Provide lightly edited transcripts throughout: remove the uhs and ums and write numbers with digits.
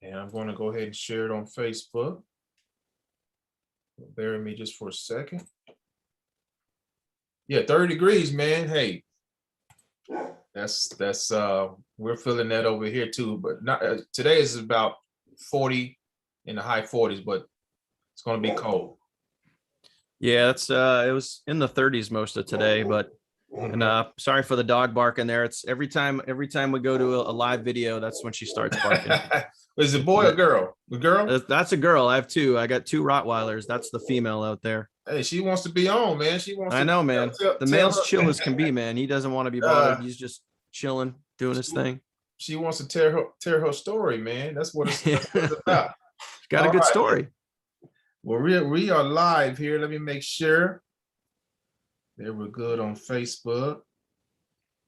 And I'm going to go ahead and share it on Facebook. Bear with me just for a second. Yeah, 30 degrees, man. Hey, that's we're feeling that over here too, but not today is about 40 in the high 40s, but it's going to be cold. Yeah, it was in the 30s most of today, but and sorry for the dog barking there. It's every time we go to a live video, that's when she starts barking. Is it a boy or girl? The girl? That's a girl. I have two. I got two Rottweilers. That's the female out there. Hey, she wants to be on, man. She wants. I know, man. The male's chill as can be, man. He doesn't want to be bothered. He's just chilling, doing his thing. She wants to tell her story, man. That's what it's about. Got a good story. Well, we are live here. Let me make sure. There, we're good on Facebook.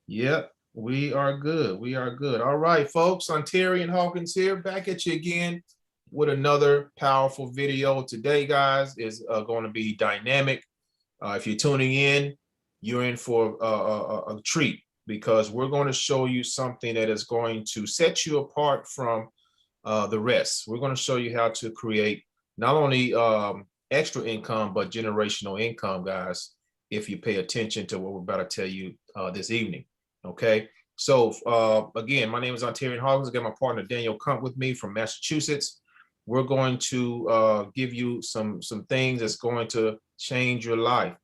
Yep, we are good. We are good. All right, folks. Ontarian Hawkins here, back at you again with another powerful video. Today, guys, is going to be dynamic. If you're tuning in, you're in for a treat, because we're going to show you something that is going to set you apart from the rest. We're going to show you how to create not only extra income, but generational income, guys, if you pay attention to what we're about to tell you this evening. Okay, so again, my name is Ontarian Hawkins. I got my partner Daniel Kump with me from Massachusetts. We're going to give you some things that's going to change your life.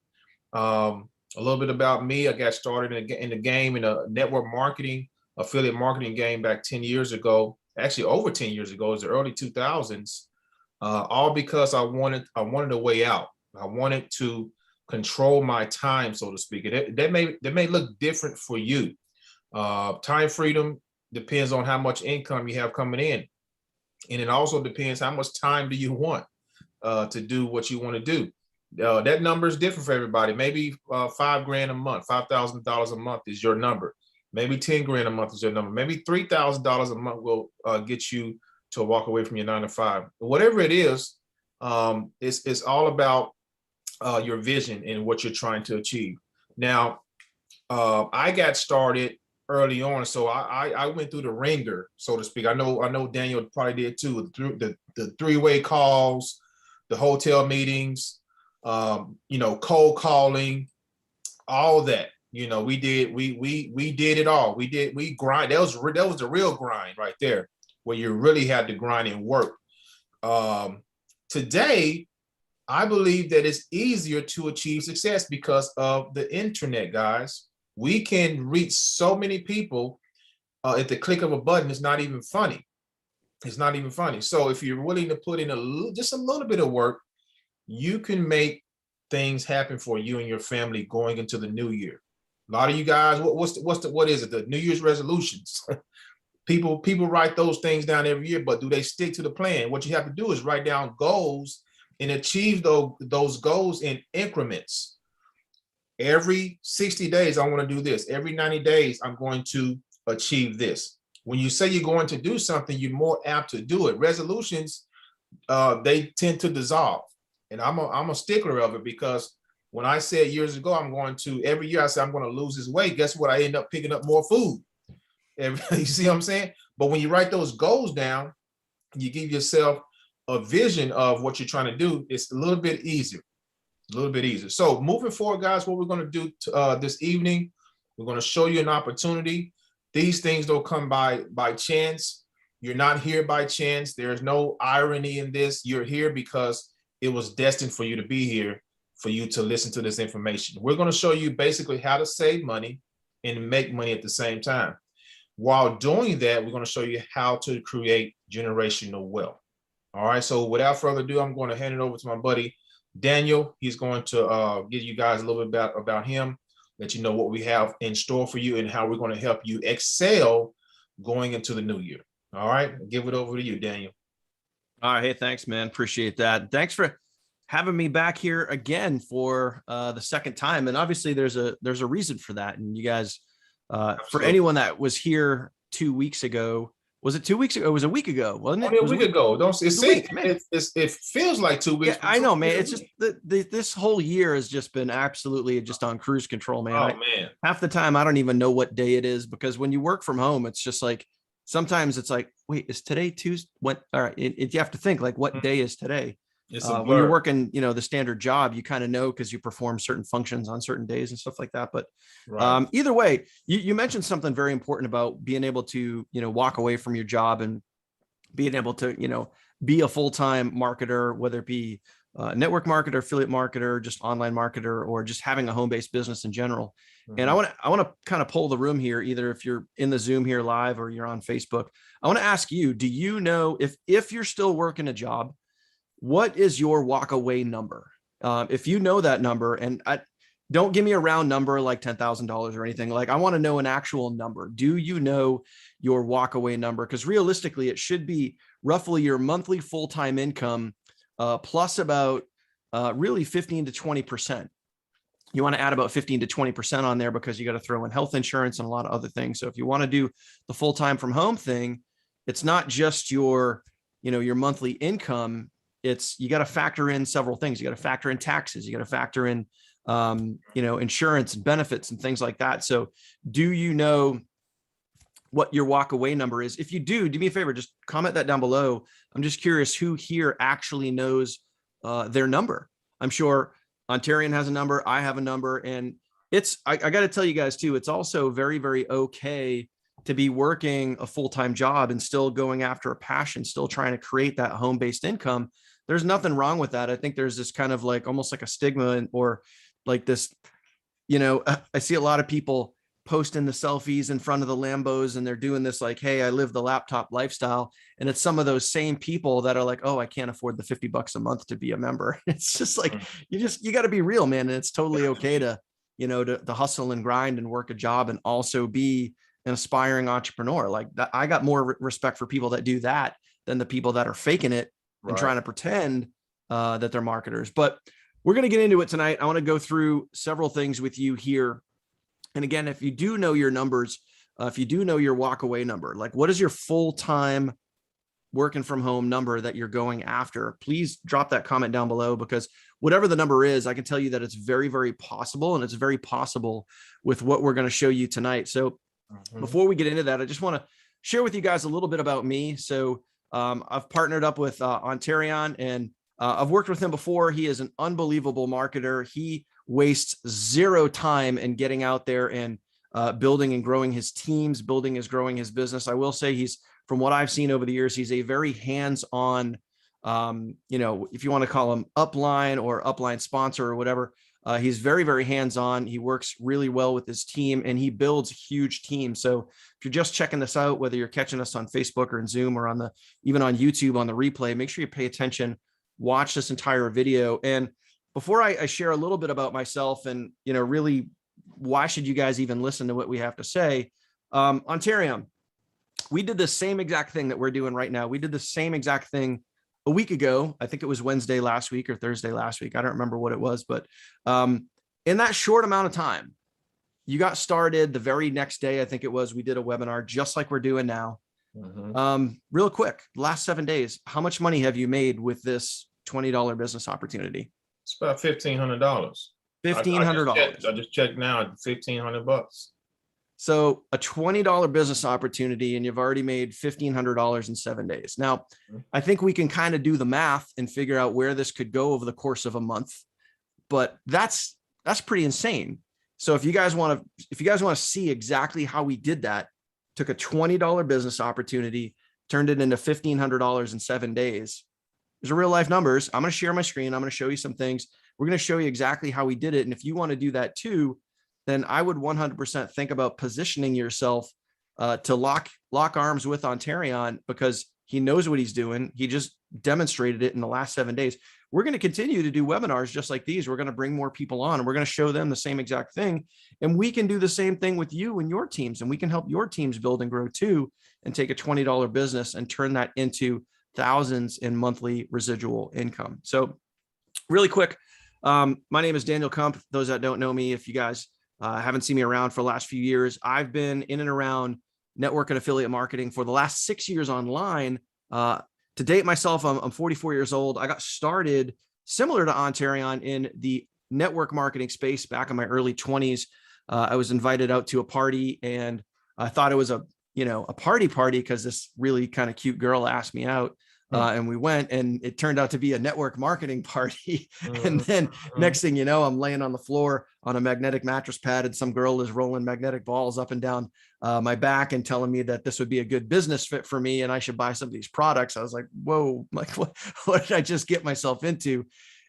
A little bit about me. I got started in the game in a network marketing, affiliate marketing game back 10 years ago. Actually, over 10 years ago, it was the early 2000s. All because I wanted a way out. I wanted to control my time, so to speak. And that may look different for you. Time freedom depends on how much income you have coming in. And it also depends how much time do you want to do what you want to do. That number is different for everybody. Maybe $5,000 a month, $5,000 a month is your number. Maybe 10 grand a month is your number. Maybe $3,000 a month will get you to walk away from your 9 to 5. Whatever it is, it's all about your vision and what you're trying to achieve. Now, I got started early on, so I went through the ringer, so to speak. I know Daniel probably did too. The three-way calls, the hotel meetings, cold calling, all that. We did it all. We grind. That was the real grind right there, where you really had to grind and work. Today, I believe that it's easier to achieve success because of the internet, guys. We can reach so many people at the click of a button. It's not even funny. It's not even funny. So if you're willing to put in just a little bit of work, you can make things happen for you and your family going into the new year. A lot of you guys, what is it? The New Year's resolutions. People write those things down every year, but do they stick to the plan? What you have to do is write down goals and achieve those goals in increments. Every 60 days, I want to do this. Every 90 days, I'm going to achieve this. When you say you're going to do something, you're more apt to do it. Resolutions, they tend to dissolve. And I'm a stickler of it, because when I said years ago, every year I said I'm going to lose this weight, guess what? I end up picking up more food. You see what I'm saying? But when you write those goals down, you give yourself a vision of what you're trying to do, it's a little bit easier. So moving forward, guys, what we're going to do this evening, we're going to show you an opportunity. These things don't come by chance. You're not here by chance. There's no irony in this. You're here because it was destined for you to be here, for you to listen to this information. We're going to show you basically how to save money and make money at the same time. While doing that, we're going to show you how to create generational wealth. All right, so without further ado, I'm going to hand it over to my buddy Daniel. He's going to give you guys a little bit about him, let you know what we have in store for you and how we're going to help you excel going into the new year. All right, I'll give it over to you, Daniel. All right, hey, thanks, man. Appreciate that. Thanks for having me back here again for the second time. And obviously, there's a reason for that. And you guys, for anyone that was here 2 weeks ago. Was it 2 weeks ago? It was a week ago, wasn't it? Only a week ago. It feels like 2 weeks. Yeah, I know, man. It's just this whole year has just been absolutely just on cruise control, man. Oh, man. Half the time, I don't even know what day it is, because when you work from home, it's just like sometimes it's like, wait, is today Tuesday? What? All right. You have to think like, what day is today? It's a When you're blur. working, the standard job, you kind of know because you perform certain functions on certain days and stuff like that. But Right. either way, you mentioned something very important about being able to, walk away from your job and being able to, be a full-time marketer, whether it be network marketer, affiliate marketer, just online marketer, or just having a home-based business in general. And I want to kind of poll the room here, either if you're in the Zoom here live or you're on Facebook. I want to ask you, do you know if you're still working a job, what is your walk away number? If you know that number, and don't give me a round number like $10,000 or anything. Like, I want to know an actual number. Do you know your walk away number? Because realistically, it should be roughly your monthly full-time income plus about really 15 to 20%. You want to add about 15 to 20% on there because you got to throw in health insurance and a lot of other things. So if you want to do the full-time from home thing, it's not just your monthly income. You got to factor in several things. You got to factor in taxes. You got to factor in, insurance and benefits and things like that. So do you know what your walk away number is? If you do me a favor, just comment that down below. I'm just curious who here actually knows their number. I'm sure Ontarian has a number. I have a number, and I got to tell you guys too, it's also very, very okay to be working a full-time job and still going after a passion, still trying to create that home-based income. There's nothing wrong with that. I think there's this kind of like almost like a stigma or like this, I see a lot of people posting the selfies in front of the Lambos and they're doing this like, hey, I live the laptop lifestyle. And it's some of those same people that are like, oh, I can't afford the $50 a month to be a member. It's just like, you got to be real, man. And it's totally okay to, to hustle and grind and work a job and also be an aspiring entrepreneur. Like that. I got more respect for people that do that than the people that are faking it and trying to pretend that they're marketers. But we're going to get into it tonight. I want to go through several things with you here. And again, if you do know your numbers, if you do know your walk away number, like what is your full-time working from home number that you're going after, please drop that comment down below, because whatever the number is, I can tell you that it's very, very possible. And it's very possible with what we're going to show you tonight. So before we get into that, I just want to share with you guys a little bit about me. So I've partnered up with Ontarian, and I've worked with him before. He is an unbelievable marketer. He wastes zero time in getting out there and building and growing his teams, growing his business. I will say from what I've seen over the years, he's a very hands-on, if you want to call him upline or upline sponsor or whatever, he's very, very hands-on. He works really well with his team and he builds huge teams. So if you're just checking this out, whether you're catching us on Facebook or in Zoom or even on YouTube on the replay, make sure you pay attention, watch this entire video. And before I share a little bit about myself and, really why should you guys even listen to what we have to say? Ontarian, we did the same exact thing that we're doing right now. We did the same exact thing a week ago. I think it was Wednesday last week or Thursday last week. I don't remember what it was, but in that short amount of time, you got started the very next day. I think it was, we did a webinar just like we're doing now. Real quick, last 7 days, how much money have you made with this $20 business opportunity? It's about $1,500. $1,500. I just checked now at $1,500. So a $20 business opportunity, and you've already made $1,500 in 7 days. Now, I think we can kind of do the math and figure out where this could go over the course of a month, but that's pretty insane. So if you guys want to see exactly how we did that, took a $20 business opportunity, turned it into $1,500 in 7 days. These are real life numbers. I'm going to share my screen. I'm going to show you some things. We're going to show you exactly how we did it. And if you want to do that too, then I would 100% think about positioning yourself to lock arms with Ontarian, because he knows what he's doing. He just demonstrated it in the last 7 days. We're going to continue to do webinars just like these. We're going to bring more people on and we're going to show them the same exact thing. And we can do the same thing with you and your teams, and we can help your teams build and grow too, and take a $20 business and turn that into thousands in monthly residual income. So really quick, my name is Daniel Kump. Those that don't know me, if you guys haven't seen me around for the last few years, I've been in and around network and affiliate marketing for the last 6 years online. To date myself, I'm 44 years old. I got started similar to Ontarian in the network marketing space back in my early 20s. I was invited out to a party and I thought it was a a party because this really kind of cute girl asked me out. And we went, and it turned out to be a network marketing party. And then next thing you know, I'm laying on the floor on a magnetic mattress pad, and some girl is rolling magnetic balls up and down my back and telling me that this would be a good business fit for me and I should buy some of these products. I was like, whoa, like what did I just get myself into?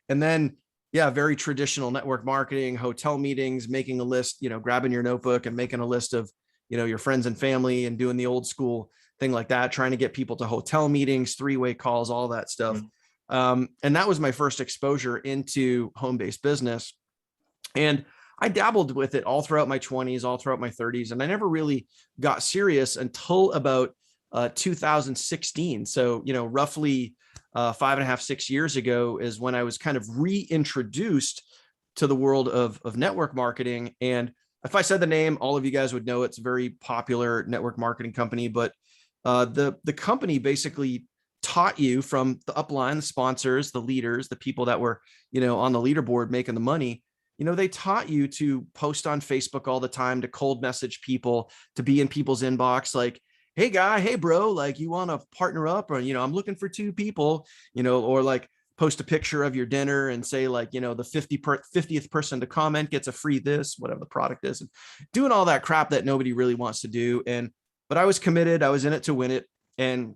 And then, yeah, very traditional network marketing, hotel meetings, making a list, grabbing your notebook and making a list of, your friends and family, and doing the old school thing like that, trying to get people to hotel meetings, three-way calls, all that stuff. And that was my first exposure into home-based business. And I dabbled with it all throughout my 20s, all throughout my 30s. And I never really got serious until about 2016. So, roughly 5.5, 6 years ago is when I was kind of reintroduced to the world of network marketing. And if I said the name, all of you guys would know it's a very popular network marketing company. But the company basically taught you from the upline, the sponsors, the leaders, the people that were, on the leaderboard making the money. They taught you to post on Facebook all the time, to cold message people, to be in people's inbox like, hey guy, hey bro, like you want to partner up, or, I'm looking for 2 people, or like post a picture of your dinner and say like, the 50th person to comment gets a free this, whatever the product is, and doing all that crap that nobody really wants to do. But I was committed. I was in it to win it. And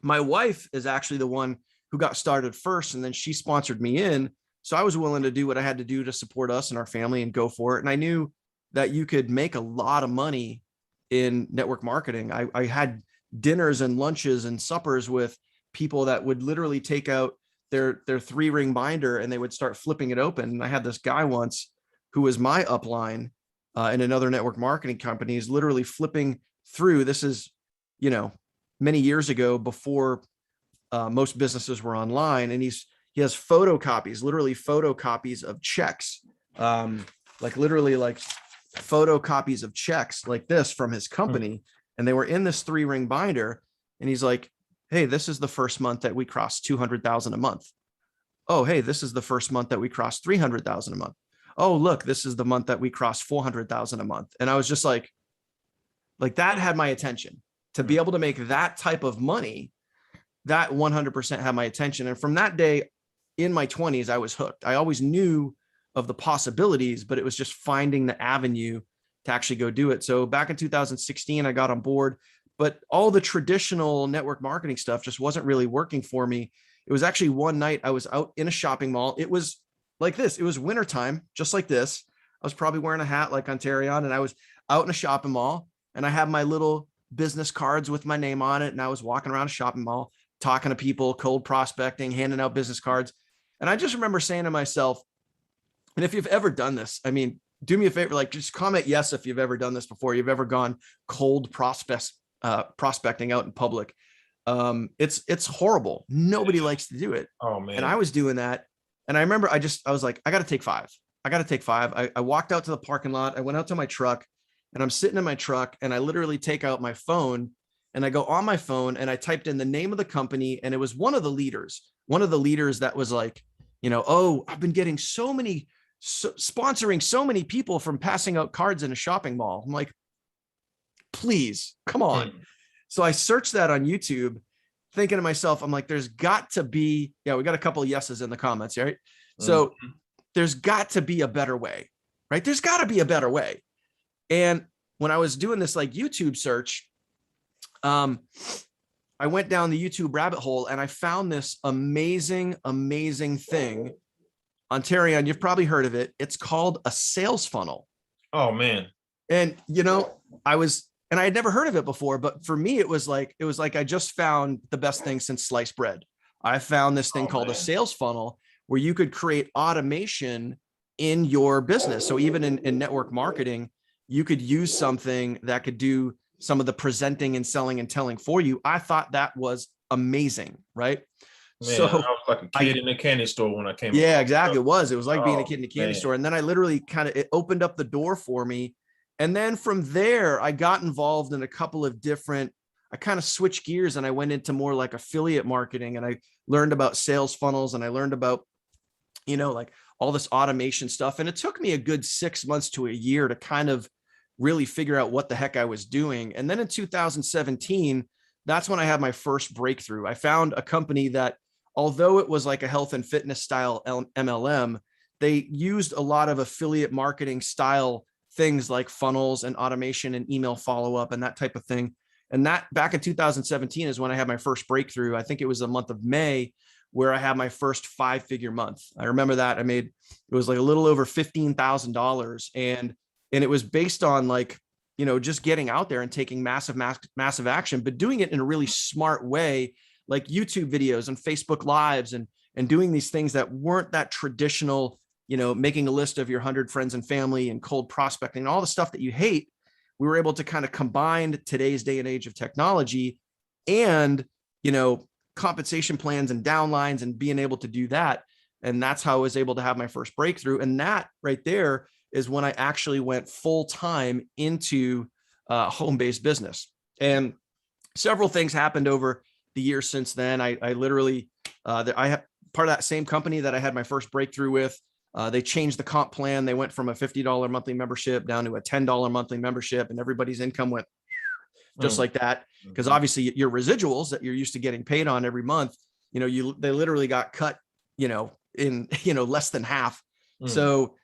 my wife is actually the one who got started first, and then she sponsored me in. So I was willing to do what I had to do to support us and our family and go for it. And I knew that you could make a lot of money in network marketing. I had dinners and lunches and suppers with people that would literally take out their 3-ring binder and they would start flipping it open. And I had this guy once who was my upline in another network marketing company, is literally flipping through. This is, many years ago, before most businesses were online, and he has literally photocopies of checks, like literally like photocopies of checks like this from his company. And they were in this 3-ring binder. And he's like, hey, this is the first month that we crossed 200,000 a month. Oh, hey, this is the first month that we crossed 300,000 a month. Oh, look, this is the month that we crossed 400,000 a month. And I was just like that had my attention. To be able to make that type of money, that 100% had my attention. And from that day in my 20s, I was hooked. I always knew of the possibilities, but it was just finding the avenue to actually go do it. So back in 2016, I got on board, but all the traditional network marketing stuff just wasn't really working for me. It was actually one night I was out in a shopping mall. It was like this. It was wintertime, just like this. I was probably wearing a hat like Ontario, and I was out in a shopping mall, and I had my little business cards with my name on it. And I was walking around a shopping mall, talking to people, cold prospecting, handing out business cards. And I just remember saying to myself, and if you've ever done this, I mean, do me a favor, like just comment yes if you've ever done this before. You've ever gone cold prospecting out in public. It's horrible. Nobody likes to do it. Oh man. And I was doing that. And I remember I was like, I got to take 5. I walked out to the parking lot. I went out to my truck, and I'm sitting in my truck, and I literally take out my phone, and I go on my phone, and I typed in the name of the company. And it was one of the leaders that was like, oh, I've been getting sponsoring so many people from passing out cards in a shopping mall. I'm like, please, come on. So I searched that on YouTube, thinking to myself, I'm like, there's got to be, we got a couple of yeses in the comments, right? So there's got to be a better way, right? There's got to be a better way. And when I was doing this like YouTube search, I went down the YouTube rabbit hole, and I found this amazing thing. Ontarian, you've probably heard of it. It's called a sales funnel. Oh man. And I had never heard of it before, but for me, it was like I just found the best thing since sliced bread. I found this thing called a sales funnel, where you could create automation in your business. So even in network marketing, you could use something that could do some of the presenting and selling and telling for you. I thought that was amazing, right? Man, so I was like a kid in a candy store when I came. Yeah, exactly. It was like being a kid in a candy store. And then I literally it opened up the door for me. And then from there, I got involved in a couple of different, I kind of switched gears, and I went into more like affiliate marketing, and I learned about sales funnels, and I learned about, like all this automation stuff. And it took me a good 6 months to a year to kind of, really figure out what the heck I was doing. And then in 2017, that's when I had my first breakthrough. I found a company that, although it was like a health and fitness style MLM, they used a lot of affiliate marketing style things like funnels and automation and email follow-up and that type of thing. And that back in 2017 is when I had my first breakthrough. I think it was the month of May where I had my first 5-figure month. I remember that it was like a little over $15,000. And it was based on like, just getting out there and taking massive action, but doing it in a really smart way, like YouTube videos and Facebook Lives and doing these things that weren't that traditional, making a list of your 100 friends and family and cold prospecting and all the stuff that you hate. We were able to kind of combine today's day and age of technology and, compensation plans and downlines and being able to do that. And that's how I was able to have my first breakthrough. And that right there is when I actually went full time into home-based business. And several things happened over the years since then. I literally, I have part of that same company that I had my first breakthrough with. They changed the comp plan. They went from a $50 monthly membership down to a $10 monthly membership, and everybody's income went just like that. Because obviously your residuals that you're used to getting paid on every month, they literally got cut, in, less than half. So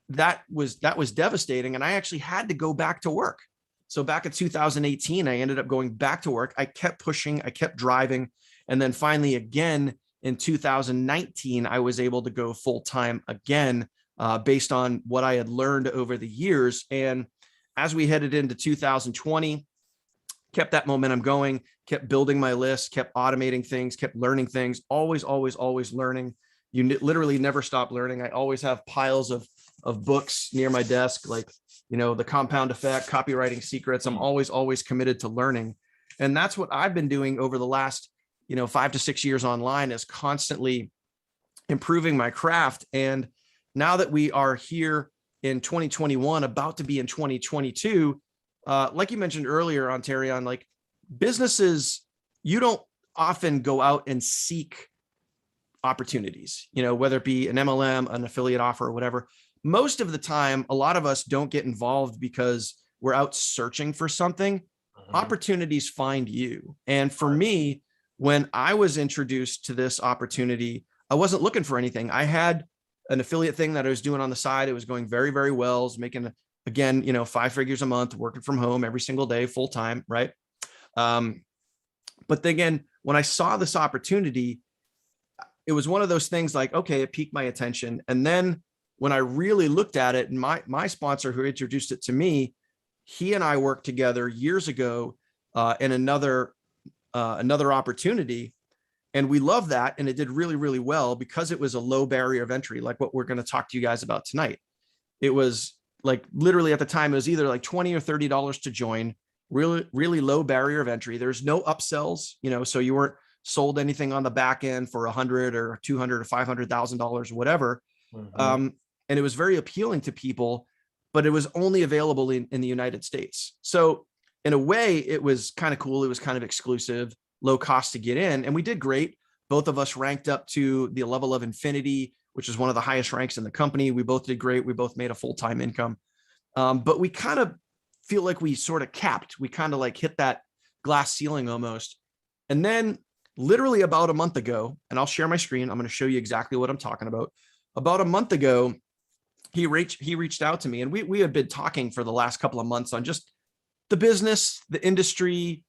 that was devastating. And I actually had to go back to work. So back in 2018, I ended up going back to work. I kept pushing, I kept driving. And then finally, again, in 2019, I was able to go full time again, based on what I had learned over the years. And as we headed into 2020, kept that momentum going, kept building my list, kept automating things, kept learning things, always learning. You literally never stop learning. I always have piles of books near my desk, like, The Compound Effect, Copywriting Secrets. I'm always committed to learning. And that's what I've been doing over the last, 5 to 6 years online, is constantly improving my craft. And now that we are here in 2021, about to be in 2022, like you mentioned earlier, Ontarion, like businesses, you don't often go out and seek opportunities, whether it be an MLM, an affiliate offer, or whatever. Most of the time, a lot of us don't get involved because we're out searching for something. Opportunities find you. And for me, when I was introduced to this opportunity, I wasn't looking for anything. I had an affiliate thing that I was doing on the side. It was going very, very well. I was making, again, 5 figures a month, working from home every single day, full time. Right. But again, when I saw this opportunity, it was one of those things like, okay, it piqued my attention. And then when I really looked at it, and my sponsor who introduced it to me, he and I worked together years ago in another opportunity. And we loved that. And it did really, really well because it was a low barrier of entry, like what we're going to talk to you guys about tonight. It was like literally at the time, it was either like $20 or $30 to join, really, really low barrier of entry. There's no upsells, so you weren't sold anything on the back end for $100 or $200 or $500,000 or whatever. And it was very appealing to people, but it was only available in the United States. So in a way, it was kind of cool. It was kind of exclusive, low cost to get in. And we did great. Both of us ranked up to the level of Infinity, which is one of the highest ranks in the company. We both did great. We both made a full-time income. But we kind of feel like we sort of capped. We kind of like hit that glass ceiling almost. And then literally about a month ago, and I'll share my screen. I'm going to show you exactly what I'm talking about. About a month ago, he reached out to me, and we had been talking for the last couple of months on just the business, the industry,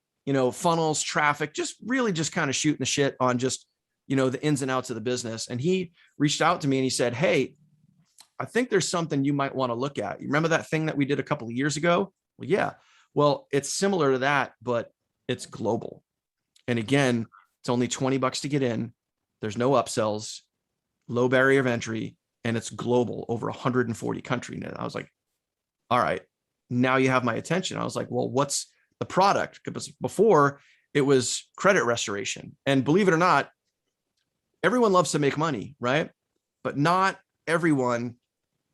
funnels, traffic, just really just kind of shooting the shit on just, the ins and outs of the business. And he reached out to me and he said, "Hey, I think there's something you might want to look at. You remember that thing that we did a couple of years ago?" Well, yeah. Well, it's similar to that, but it's global. And again, it's only $20 to get in. There's no upsells, low barrier of entry, and it's global, over 140 countries. And I was like, all right, now you have my attention. I was like, well, what's the product? Because before it was credit restoration. And believe it or not, everyone loves to make money, right? But not everyone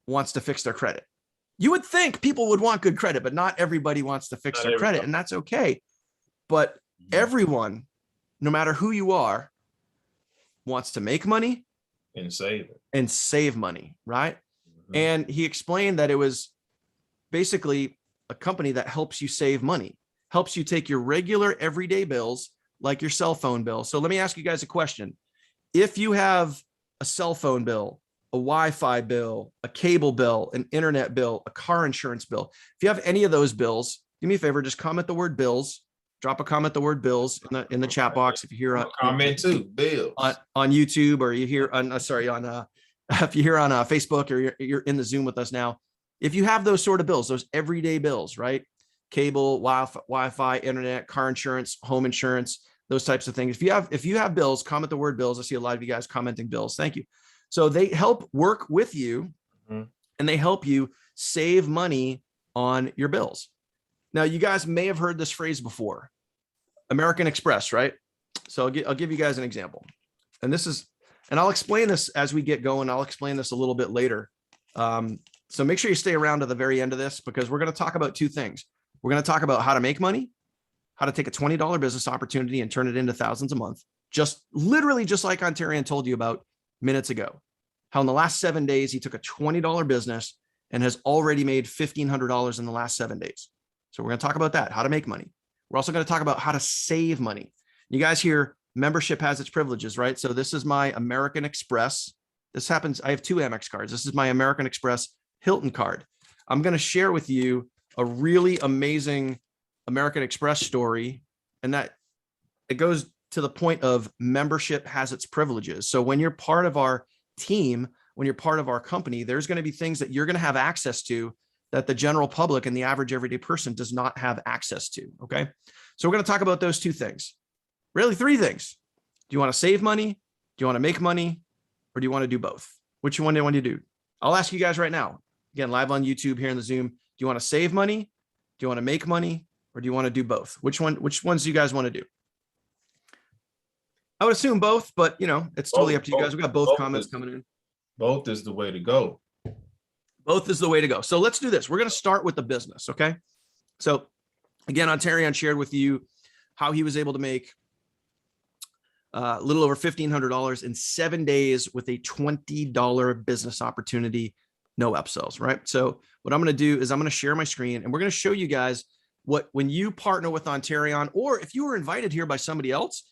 wants to fix their credit. You would think people would want good credit, but not everybody wants to fix their credit, and that's okay. But everyone, no matter who you are, wants to make money and save it and save money, right? And he explained that it was basically a company that helps you save money, helps you take your regular everyday bills like your cell phone bill. So let me ask you guys a question. If you have a cell phone bill, a Wi-Fi bill, a cable bill, an internet bill, a car insurance bill, if you have any of those bills, do me a favor, just comment the word bills, drop a comment the word bills in the chat box. If you hear comment too, bills on YouTube, or you hear on if you hear on Facebook, or you're in the Zoom with us now, if you have those sort of bills, those everyday bills, right? Cable, Wi-Fi, internet, car insurance, home insurance, those types of things. If you have bills, comment the word bills. I see a lot of you guys commenting bills. Thank you. So they help work with you, and they help you save money on your bills. Now, you guys may have heard this phrase before, American Express, right? So I'll give you guys an example. And I'll explain this as we get going. I'll explain this a little bit later. So make sure you stay around to the very end of this, because we're going to talk about two things. We're going to talk about how to make money, how to take a $20 business opportunity and turn it into thousands a month. Literally just like Ontarian told you about minutes ago, how in the last 7 days, he took a $20 business and has already made $1,500 in the last 7 days. So we're going to talk about that, how to make money. We're also going to talk about how to save money. You guys hear membership has its privileges, right? So this is my American Express. This happens. I have 2 Amex cards. This is my American Express Hilton card. I'm going to share with you a really amazing American Express story, and that it goes to the point of membership has its privileges. So when you're part of our team, when you're part of our company, there's going to be things that you're going to have access to that the general public and the average everyday person does not have access to. Okay. So we're going to talk about those 2 things, really 3 things. Do you want to save money? Do you want to make money? Or do you want to do both? Which one do you want to do? I'll ask you guys right now, again, live on YouTube here in the Zoom. Do you want to save money? Do you want to make money? Or do you want to do both? Which ones do you guys want to do? I would assume both, but it's totally up to you guys. We've got both comments coming in. Both is the way to go. Both is the way to go. So let's do this. We're going to start with the business. Okay. So again, Ontarian shared with you how he was able to make a little over $1,500 in 7 days with a $20 business opportunity, no upsells, right? So what I'm going to do is I'm going to share my screen, and we're going to show you guys when you partner with Ontarian, or if you were invited here by somebody else,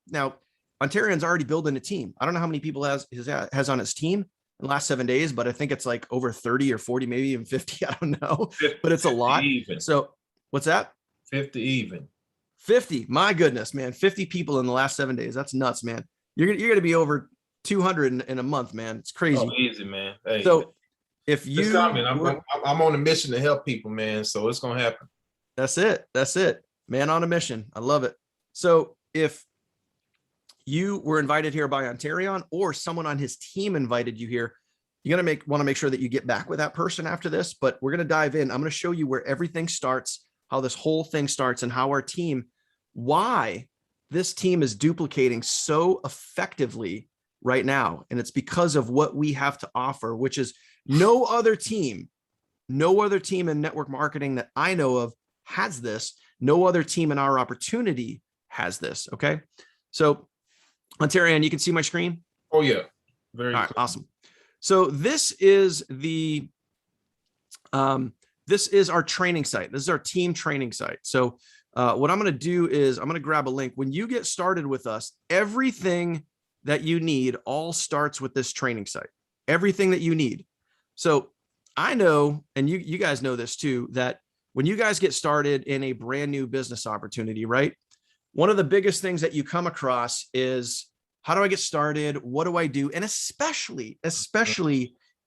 now Ontarian's already building a team. I don't know how many people has on his team in the last 7 days, but I think it's like over 30 or 40, maybe even 50. I don't know, but it's a lot. Even. So what's that? 50 even. 50. My goodness, man. 50 people in the last 7 days. That's nuts, man. You're going to be over 200 in a month, man. It's crazy. Oh, easy, man. Hey, so if you, I'm on a mission to help people, man. So it's going to happen. That's it. Man on a mission. I love it. So if you were invited here by Ontarian, or someone on his team invited you here, you're going to want to make sure that you get back with that person after this, but we're going to dive in. I'm going to show you where everything starts, how this whole thing starts, and how our team, why this team is duplicating so effectively right now. And it's because of what we have to offer, which is no other team in network marketing that I know of has this. No other team in our opportunity has this. Okay. So Ontarian, you can see my screen. Oh yeah. Very all right, awesome. So this is our training site. This is our team training site. So what I'm going to do is I'm going to grab a link. When you get started with us, everything that you need all starts with this training site, everything that you need. So I know, and you guys know this too, that when you guys get started in a brand new business opportunity, right? One of the biggest things that you come across is, how do I get started? What do I do? And especially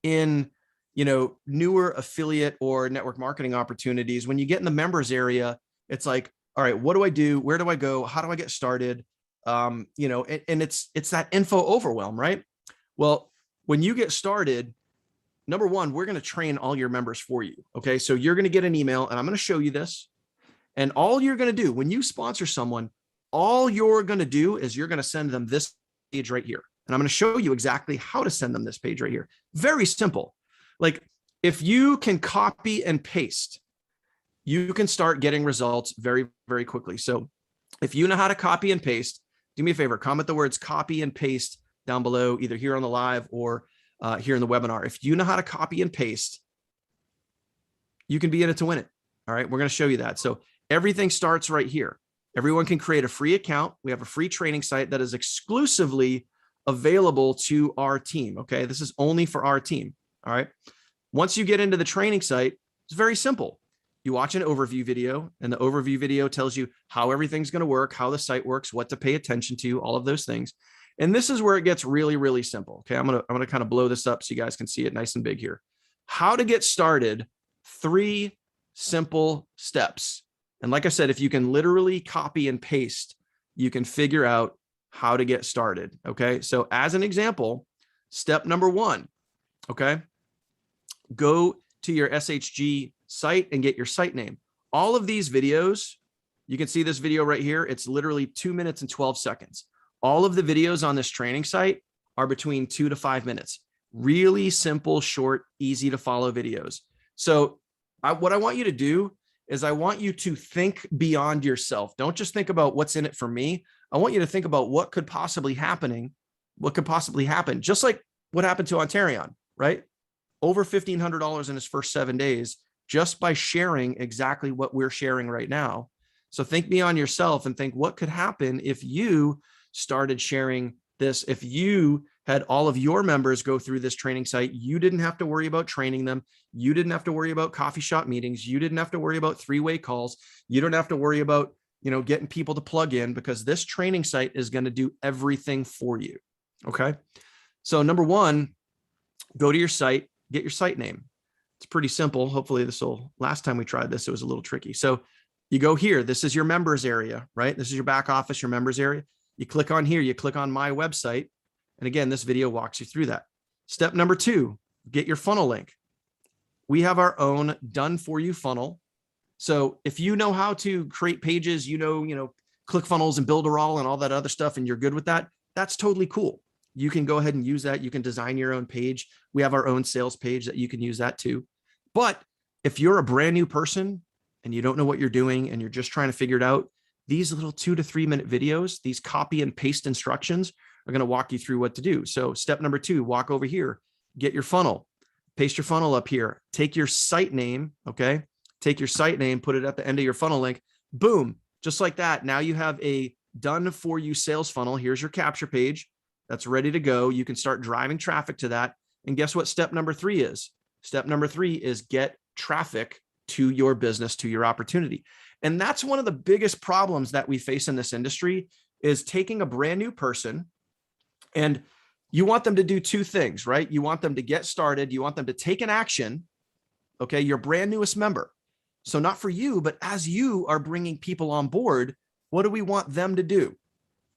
in, newer affiliate or network marketing opportunities, when you get in the members area, it's like, all right, what do I do? Where do I go? How do I get started? And it's that info overwhelm, right? Well, when you get started, number one, we're going to train all your members for you. Okay. So you're going to get an email, and I'm going to show you this. And all you're going to do when you sponsor someone, all you're going to do is you're going to send them this page right here. And I'm going to show you exactly how to send them this page right here. Very simple. Like, if you can copy and paste, you can start getting results very, very quickly. So if you know how to copy and paste, do me a favor, comment the words copy and paste down below, either here on the live or here in the webinar. If you know how to copy and paste, you can be in it to win it. All right, we're going to show you that. So everything starts right here. Everyone can create a free account. We have a free training site that is exclusively available to our team. Okay, this is only for our team. All right. Once you get into the training site, it's very simple. You watch an overview video, and the overview video tells you how everything's going to work, how the site works, what to pay attention to, all of those things. And this is where it gets really, really simple. Okay, I'm gonna kind of blow this up so you guys can see it nice and big here. How to get started, 3 simple steps. And like I said, if you can literally copy and paste, you can figure out how to get started. Okay, so as an example, step number 1, okay, go to your SHG site and get your site name. All of these videos, you can see this video right here. It's literally 2 minutes and 12 seconds. All of the videos on this training site are between 2 to 5 minutes. Really simple, short, easy to follow videos. So what I want you to do is I want you to think beyond yourself. Don't just think about what's in it for me. I want you to think about what could possibly happen, just like what happened to Ontarion, right? Over $1,500 in his first 7 days, just by sharing exactly what we're sharing right now. So think beyond yourself and think what could happen if you started sharing this. If you had all of your members go through this training site, you didn't have to worry about training them. You didn't have to worry about coffee shop meetings. You didn't have to worry about 3-way calls. You don't have to worry about, getting people to plug in, because this training site is going to do everything for you. Okay. So number 1, go to your site, get your site name. It's pretty simple. Hopefully last time we tried this, it was a little tricky. So you go here, this is your members area, right? This is your back office, your members area. You click on here, you click on my website. And again, this video walks you through that. Step number 2, get your funnel link. We have our own done for you funnel. So if you know how to create pages, ClickFunnels and Builderall and all that other stuff, and you're good with that, that's totally cool. You can go ahead and use that. You can design your own page. We have our own sales page that you can use that too. But if you're a brand new person and you don't know what you're doing and you're just trying to figure it out, these little 2 to 3 minute videos, these copy and paste instructions are going to walk you through what to do. So step number 2, walk over here, get your funnel, paste your funnel up here, take your site name. Okay. Take your site name, put it at the end of your funnel link. Boom. Just like that. Now you have a done for you sales funnel. Here's your capture page that's ready to go. You can start driving traffic to that. And guess what step number 3 is? Step number 3 is get traffic to your business, to your opportunity. And that's one of the biggest problems that we face in this industry, is taking a brand new person, and you want them to do 2 things, right? You want them to get started. You want them to take an action. Okay. Your brand newest member. So not for you, but as you are bringing people on board, what do we want them to do?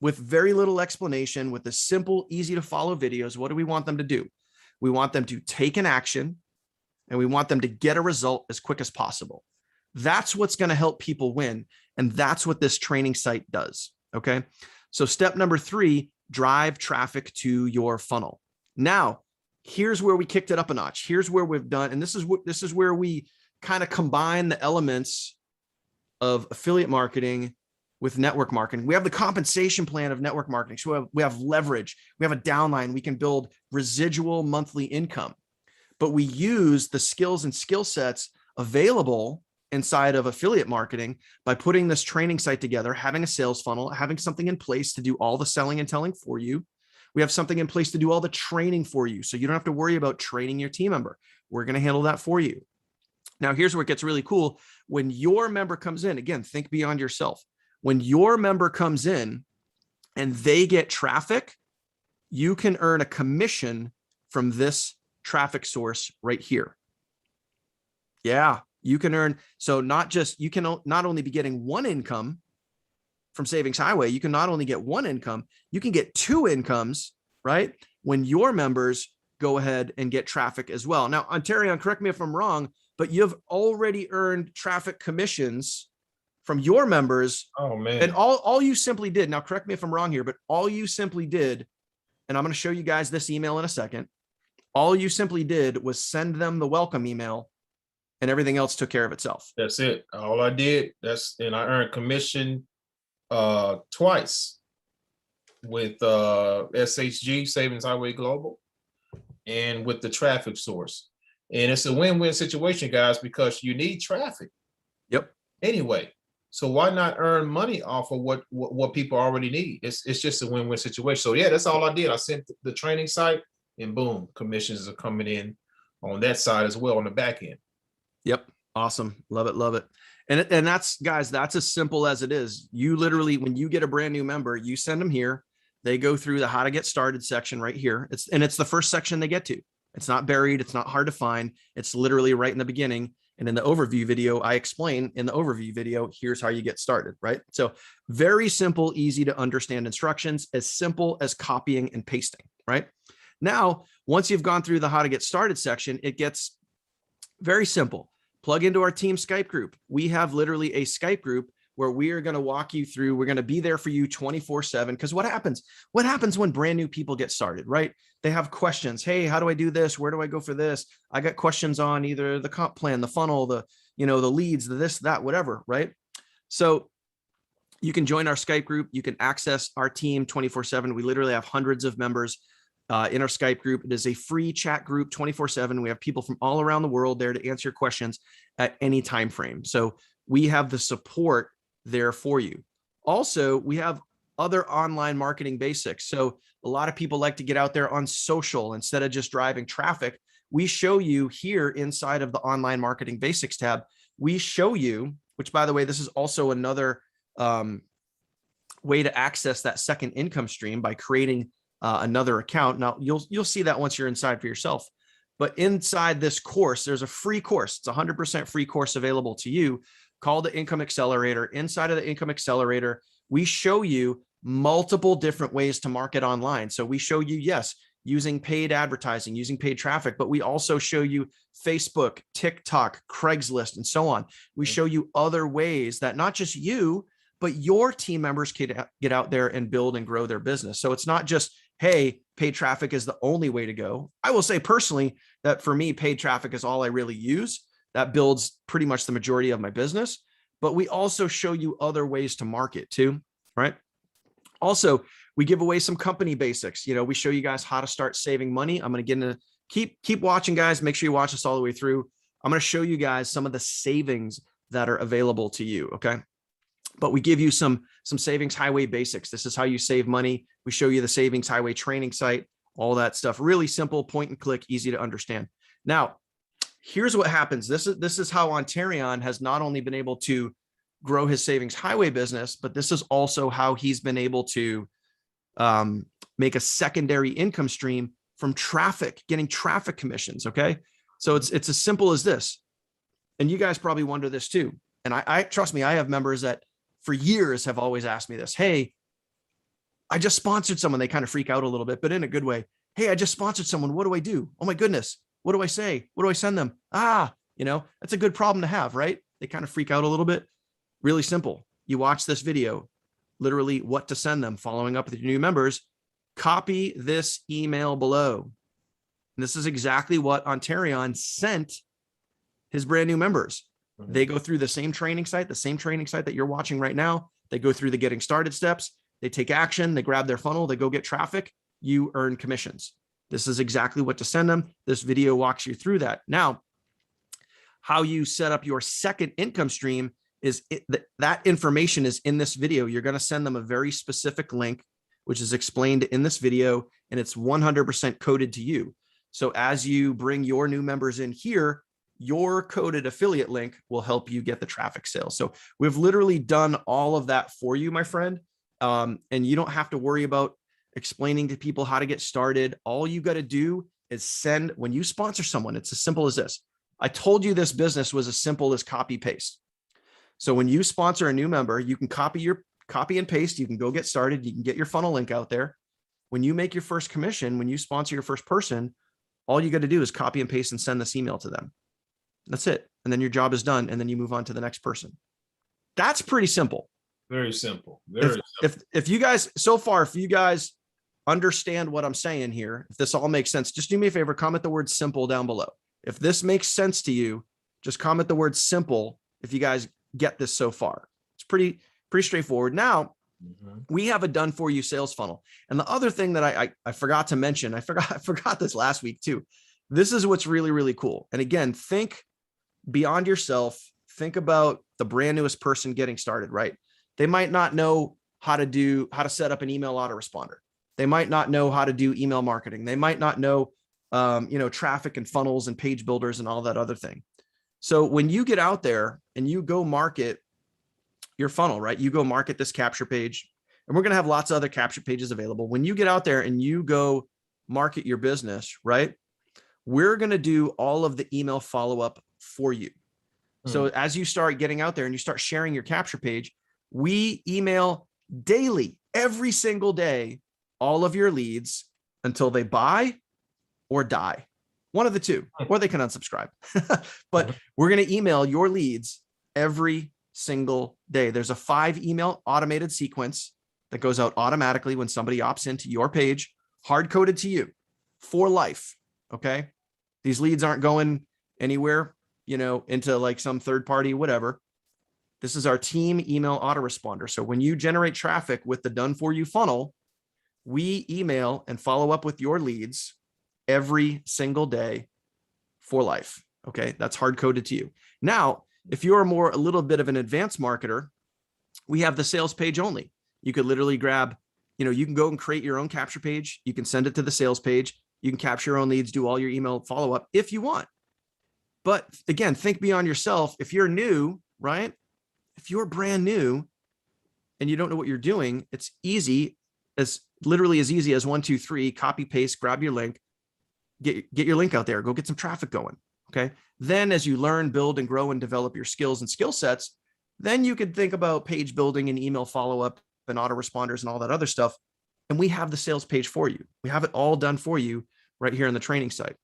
With very little explanation, with the simple, easy to follow videos, what do we want them to do? We want them to take an action, and we want them to get a result as quick as possible. That's what's going to help people win. And that's what this training site does. Okay. So step number 3, drive traffic to your funnel. Now, here's where we kicked it up a notch. Here's where we've done, and this is where we kind of combine the elements of affiliate marketing with network marketing. We have the compensation plan of network marketing. So we have leverage. We have a downline. We can build residual monthly income, but we use the skills and skill sets available inside of affiliate marketing by putting this training site together, having a sales funnel, having something in place to do all the selling and telling for you. We have something in place to do all the training for you. So you don't have to worry about training your team member. We're going to handle that for you. Now, here's where it gets really cool. When your member comes in, again, think beyond yourself. When your member comes in and they get traffic, you can earn a commission from this traffic source right here. Yeah, you can earn. So you can not only be getting 1 income from Savings Highway, you can not only get 1 income, you can get 2 incomes, right? When your members go ahead and get traffic as well. Now, Ontarion, correct me if I'm wrong, but you've already earned traffic commissions from your members. Oh man. And all you simply did, now correct me if I'm wrong here, but all you simply did, and I'm going to show you guys this email in a second. All you simply did was send them the welcome email, and everything else took care of itself. That's it. All I did, and I earned commission twice with SHG, Savings Highway Global, and with the traffic source. And it's a win-win situation, guys, because you need traffic. Yep. anyway. So why not earn money off of what people already need? It's just a win-win situation. So yeah, that's all I did. I sent the training site, and boom, commissions are coming in on that side as well on the back end. Yep. Awesome. Love it. Love it. And that's, guys, that's as simple as it is. You literally, when you get a brand new member, you send them here. They go through the how to get started section right here. It's the first section they get to. It's not buried. It's not hard to find. It's literally right in the beginning. And in the overview video, I explain in the overview video, here's how you get started, right? So very simple, easy to understand instructions, as simple as copying and pasting, right? Now, once you've gone through the how to get started section, it gets very simple. Plug into our team Skype group. We have literally a Skype group where we are going to walk you through. We're going to be there for you 24/7. Because what happens when brand new people get started, right? They have questions. Hey, how do I do this? Where do I go for this? I got questions on either the comp plan, the funnel, the leads, the this, that, whatever, right? So you can join our Skype group. You can access our team 24/7. We literally have hundreds of members in our Skype group. It is a free chat group 24/7. We have people from all around the world there to answer your questions at any time frame. So we have the support there for you. Also, we have other online marketing basics. So a lot of people like to get out there on social instead of just driving traffic. We show you here inside of the online marketing basics tab. We show you, which by the way, this is also another way to access that second income stream by creating another account. Now you'll see that once you're inside for yourself. But inside this course, there's a free course. It's a 100% free course available to you called the Income Accelerator. Inside of the Income Accelerator, we show you multiple different ways to market online. So we show you, yes, using paid advertising, using paid traffic, but we also show you Facebook, TikTok, Craigslist, and so on. We show you other ways that not just you, but your team members can get out there and build and grow their business. So it's not just, hey, paid traffic is the only way to go. I will say personally that for me, paid traffic is all I really use. That builds pretty much the majority of my business, but we also show you other ways to market too, right? Also, we give away some company basics. We show you guys how to start saving money. I'm going to get into, keep watching, guys. Make sure you watch us all the way through. I'm going to show you guys some of the savings that are available to you. Okay. But we give you some savings highway basics. This is how you save money. We show you the savings highway training site, all that stuff. Really simple, point and click, easy to understand. Now, here's what happens. This is how Ontarion has not only been able to grow his savings highway business, but this is also how he's been able to make a secondary income stream from traffic, getting traffic commissions. Okay. So it's as simple as this. And you guys probably wonder this too. And I trust me, I have members that for years have always asked me this. Hey, I just sponsored someone. They kind of freak out a little bit, but in a good way. Hey, I just sponsored someone. What do I do? Oh my goodness. What do I say? What do I send them? That's a good problem to have, right? They kind of freak out a little bit. Really simple. You watch this video, literally what to send them, following up with your new members, copy this email below. And this is exactly what Ontarion sent his brand new members. Mm-hmm. They go through the same training site that you're watching right now. They go through the getting started steps. They take action. They grab their funnel. They go get traffic. You earn commissions. This is exactly what to send them. This video walks you through that. Now, how you set up your second income stream is that information is in this video. You're going to send them a very specific link, which is explained in this video, and it's 100% coded to you. So as you bring your new members in here, your coded affiliate link will help you get the traffic sales. So we've literally done all of that for you, my friend. And you don't have to worry about explaining to people how to get started. All you got to do is when you sponsor someone, it's as simple as this. I told you this business was as simple as copy paste. So when you sponsor a new member, you can copy and paste. You can go get started. You can get your funnel link out there. When you make your first commission, when you sponsor your first person, all you got to do is copy and paste and send this email to them. That's it. And then your job is done. And then you move on to the next person. That's pretty simple. Very simple. Very simple. If you guys, so far, if you guys understand what I'm saying here, if this all makes sense, just do me a favor, comment the word simple down below. If this makes sense to you, just comment the word simple if you guys get this so far. It's pretty straightforward. Now, we have a done for you sales funnel. And the other thing that I forgot to mention, I forgot this last week too. This is what's really, really cool. And again, think beyond yourself. Think about the brand newest person getting started, right? They might not know how to set up an email autoresponder. They might not know how to do email marketing. They might not know, traffic and funnels and page builders and all that other thing. So when you get out there and you go market your funnel, right? You go market this capture page, and we're going to have lots of other capture pages available. When you get out there and you go market your business, right? We're going to do all of the email follow-up for you. So as you start getting out there and you start sharing your capture page, we email daily, every single day, all of your leads until they buy or die. One of the two, or they can unsubscribe. But we're going to email your leads every single day. There's a 5-email automated sequence that goes out automatically when somebody opts into your page, hard-coded to you for life. Okay. These leads aren't going anywhere, into like some third party, whatever. This is our team email autoresponder. So when you generate traffic with the done for you funnel, we email and follow up with your leads every single day for life. Okay. That's hard coded to you. Now, if you're a little bit of an advanced marketer, we have the sales page only. You could literally grab, you can go and create your own capture page. You can send it to the sales page. You can capture your own leads, do all your email follow-up if you want. But again, think beyond yourself. If you're new, right? If you're brand new and you don't know what you're doing, it's literally as easy as 1, 2, 3, copy, paste, grab your link, get your link out there, go get some traffic going. Okay. Then as you learn, build, and grow and develop your skills and skill sets, then you could think about page building and email follow-up and autoresponders and all that other stuff. And we have the sales page for you. We have it all done for you right here in the training site.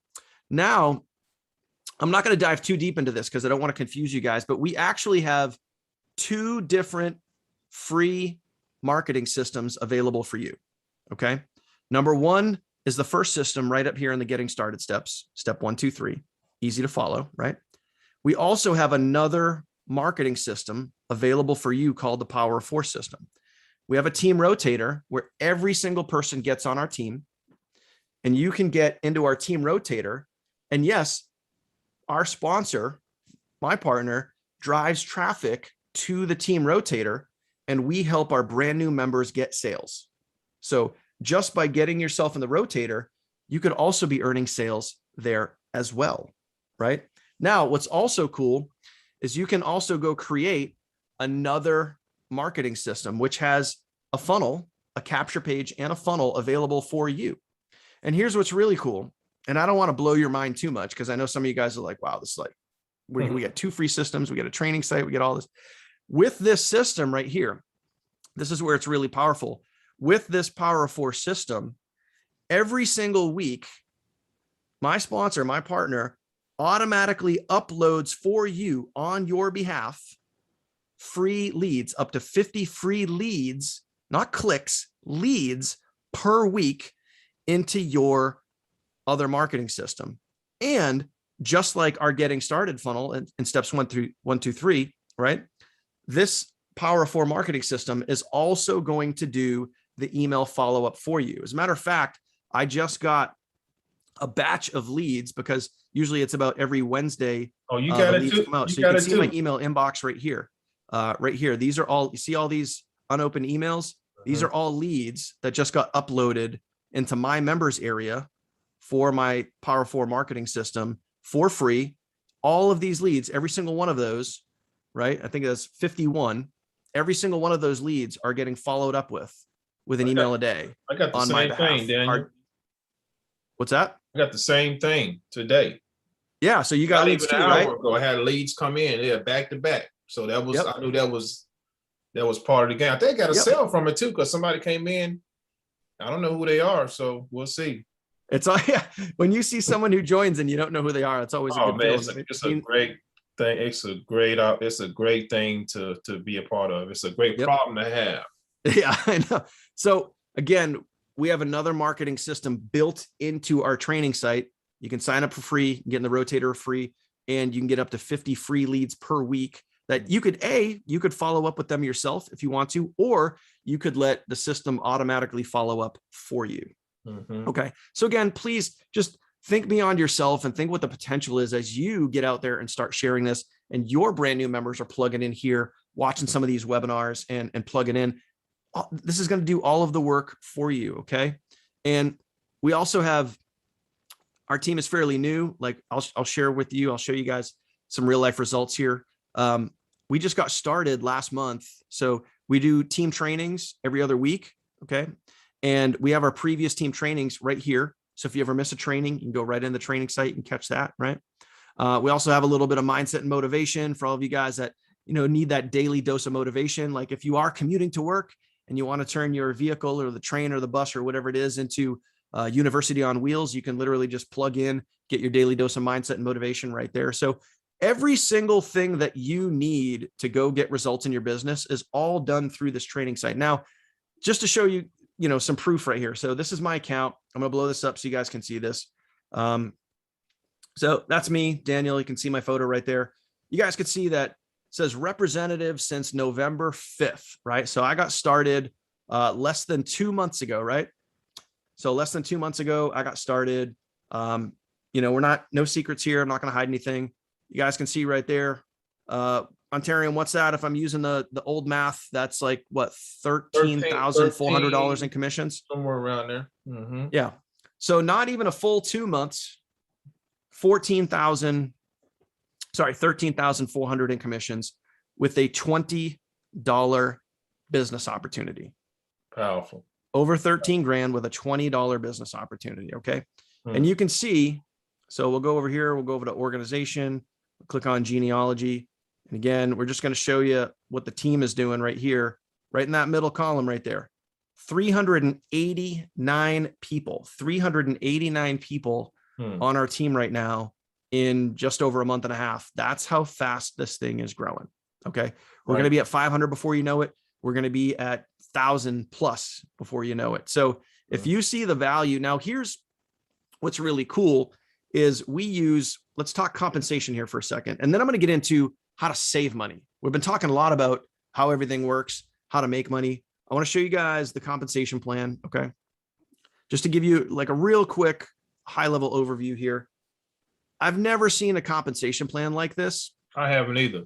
Now, I'm not going to dive too deep into this because I don't want to confuse you guys, but we actually have 2 different free marketing systems available for you. Okay. Number 1 is the first system right up here in the getting started steps, step 1, 2, 3, easy to follow, right? We also have another marketing system available for you called the Power of 4 system. We have a team rotator where every single person gets on our team, and you can get into our team rotator. And yes, our sponsor, my partner, drives traffic to the team rotator, and we help our brand new members get sales. So just by getting yourself in the rotator, you could also be earning sales there as well, right? Now, what's also cool is you can also go create another marketing system, which has a funnel, a capture page, and a funnel available for you. And here's what's really cool. And I don't want to blow your mind too much because I know some of you guys are like, wow, this is like, we got 2 free systems. We got a training site. We get all this. With this system right here, this is where it's really powerful. With this Power of 4 system, every single week, my sponsor, my partner, automatically uploads for you on your behalf free leads, up to 50 free leads, not clicks, leads per week into your other marketing system. And just like our getting started funnel in steps 1 through 1, 2, 3, right? This Power of 4 marketing system is also going to do the email follow-up for you. As a matter of fact, I just got a batch of leads because usually it's about every Wednesday. Oh, you got it too. So you can see my email inbox right here. Right here. These are all, you see all these unopened emails? These are all leads that just got uploaded into my members area for my Power 4 marketing system for free. All of these leads, every single one of those, right? I think that's 51. Every single one of those leads are getting followed up with an email a day. I got the same thing, Daniel. What's that? I got the same thing today. Yeah. So you got leads too, right? I had leads come in. Yeah, back to back. So that was, I knew that was part of the game. I think I got a sale from it too, because somebody came in. I don't know who they are, so we'll see. It's all, when you see someone who joins and you don't know who they are, it's always a good feeling. It's a great thing. It's a great thing to be a part of. It's a great problem to have. Yeah, I know. So again, we have another marketing system built into our training site. You can sign up for free, get in the rotator free, and you can get up to 50 free leads per week that you could follow up with them yourself if you want to, or you could let the system automatically follow up for you. Okay. So again, please just think beyond yourself and think what the potential is as you get out there and start sharing this and your brand new members are plugging in here, watching some of these webinars and plugging in, this is going to do all of the work for you. Okay. And we also have, our team is fairly new. Like I'll share with you, I'll show you guys some real life results here. We just got started last month. So we do team trainings every other week. Okay. And we have our previous team trainings right here. So if you ever miss a training, you can go right in the training site and catch that. Right. We also have a little bit of mindset and motivation for all of you guys that, need that daily dose of motivation. Like if you are commuting to work and you want to turn your vehicle or the train or the bus or whatever it is into University on Wheels, you can literally just plug in, get your daily dose of mindset and motivation right there. So every single thing that you need to go get results in your business is all done through this training site. Now, just to show you, some proof right here. So this is my account. I'm going to blow this up so you guys can see this. So that's me, Daniel. You can see my photo right there. You guys could see that it says representative since November 5th, right? So I got started less than 2 months ago, right? So less than 2 months ago, I got started. No secrets here. I'm not going to hide anything. You guys can see right there. Ontarian, what's that? If I'm using the old math, that's like what, $13,400 in commissions? Somewhere around there. Mm-hmm. Yeah. So not even a full 2 months, 13,400 in commissions with a $20 business opportunity. Powerful. Over 13 grand with a $20 business opportunity. Okay. And you can see, so we'll go over here, we'll go over to organization, click on genealogy. And again, we're just going to show you what the team is doing right here, right in that middle column right there. 389 people on our team right now in just over a month and a half. That's how fast this thing is growing. Okay. We're going to be at 500 before you know it. We're going to be at 1,000 plus before you know it. So if you see the value, now here's what's really cool is let's talk compensation here for a second. And then I'm going to get into how to save money. We've been talking a lot about how everything works, how to make money. I want to show you guys the compensation plan. Okay. Just to give you like a real quick high level overview here. I've never seen a compensation plan like this. I haven't either.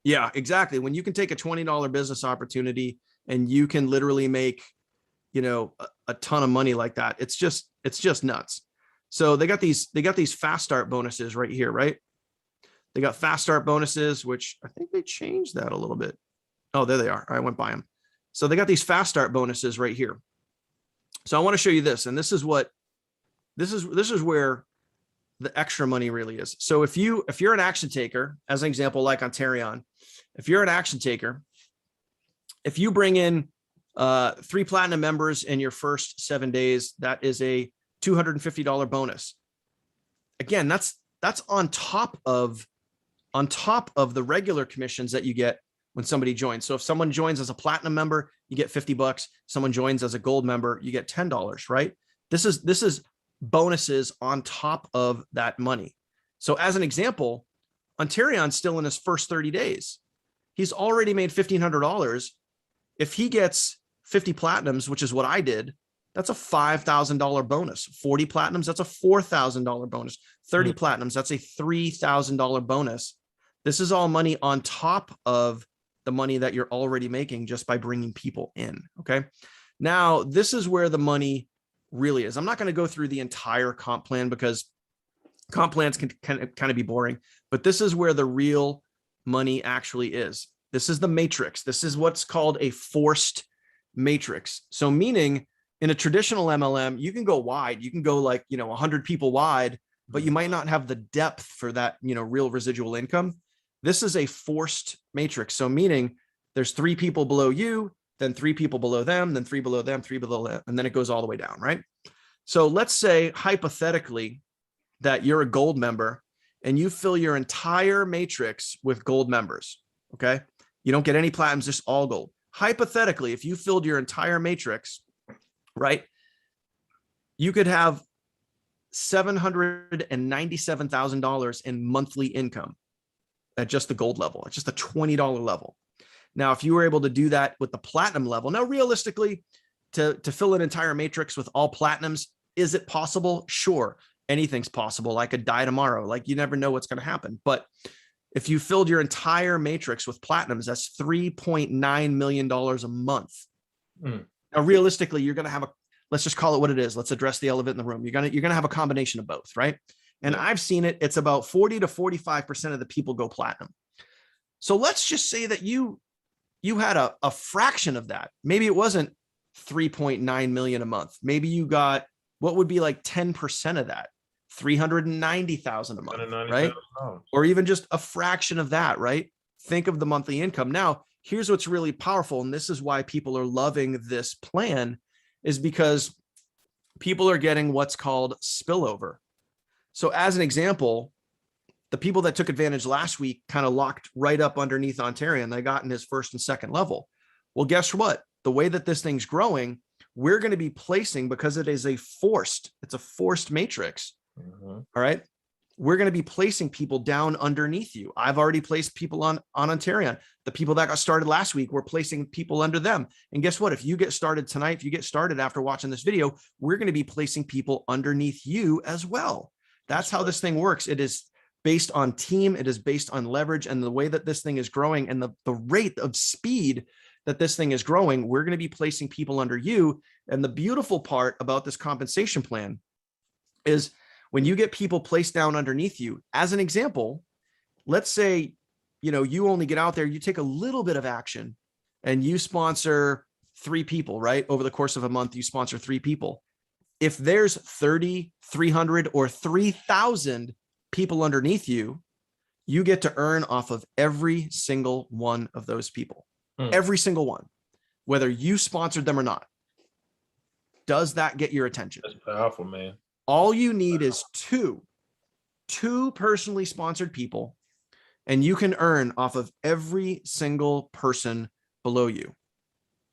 Yeah, exactly. When you can take a $20 business opportunity and you can literally make, a ton of money like that. It's just nuts. So they got these fast start bonuses right here, right? They got fast start bonuses, which I think they changed that a little bit. Oh, there they are. I went by them. So they got these fast start bonuses right here. So I want to show you this. And this is where the extra money really is. So if you're an action taker, as an example, like Ontarian, if you're an action taker, if you bring in 3 platinum members in your first 7 days, that is a $250 bonus. Again, that's on top of the regular commissions that you get when somebody joins. So if someone joins as a platinum member, you get $50. Someone joins as a gold member, you get $10, right? This is bonuses on top of that money. So as an example, Ontarian's still in his first 30 days. He's already made $1,500. If he gets 50 platinums, which is what I did, that's a $5,000 bonus. 40 platinums, that's a $4,000 bonus. 30 platinums, that's a $3,000 bonus. This is all money on top of the money that you're already making just by bringing people in. Okay. Now, this is where the money really is. I'm not going to go through the entire comp plan because comp plans can kind of be boring, but this is where the real money actually is. This is the matrix. This is what's called a forced matrix. So meaning in a traditional MLM, you can go wide, you can go like, 100 people wide, but you might not have the depth for that, real residual income. This is a forced matrix. So meaning there's 3 people below you, then 3 people below them, then 3 below them, 3 below them, and then it goes all the way down, right? So let's say hypothetically that you're a gold member and you fill your entire matrix with gold members, okay? You don't get any platinums, just all gold. Hypothetically, if you filled your entire matrix, right, you could have $797,000 in monthly income at just the gold level, at just a $20 level. Now, if you were able to do that with the platinum level, now realistically, to fill an entire matrix with all platinums, is it possible? Sure. Anything's possible. I could die tomorrow. Like you never know what's going to happen. But If you filled your entire matrix with platinums, that's $3.9 million a month. Mm. Now, realistically, you're going to have let's just call it what it is. Let's address the elephant in the room. You're going to have a combination of both, right? And Yeah. I've seen it. It's about 40 to 45% of the people go platinum. So let's just say that you had a fraction of that. Maybe it wasn't 3.9 million a month. Maybe you got, what would be like 10% of that? 390,000 a month, right? Or even just a fraction of that, right? Think of the monthly income. Now, here's what's really powerful, and this is why people are loving this plan, is because people are getting what's called spillover. So as an example, the people that took advantage last week kind of locked right up underneath Ontarian. They got in his first and second level. Well, guess what? The way that this thing's growing, we're going to be placing, because it's a forced matrix. All right. We're going to be placing people down underneath you. I've already placed people on Ontarian. The people that got started last week, we're placing people under them. And guess what? If you get started tonight, if you get started after watching this video, we're going to be placing people underneath you as well. That's how this thing works. It is based on team. It is based on leverage, and the way that this thing is growing and the rate of speed that this thing is growing, we're going to be placing people under you. And the beautiful part about this compensation plan is when you get people placed down underneath you, as an example, let's say, you only get out there, you take a little bit of action and you sponsor 3 people, right? Over the course of a month, you sponsor 3 people. If there's 30, 300, or 3,000 people underneath you, you get to earn off of every single one of those people, every single one, whether you sponsored them or not. Does that get your attention? That's powerful, man. All you need is two personally sponsored people, and you can earn off of every single person below you.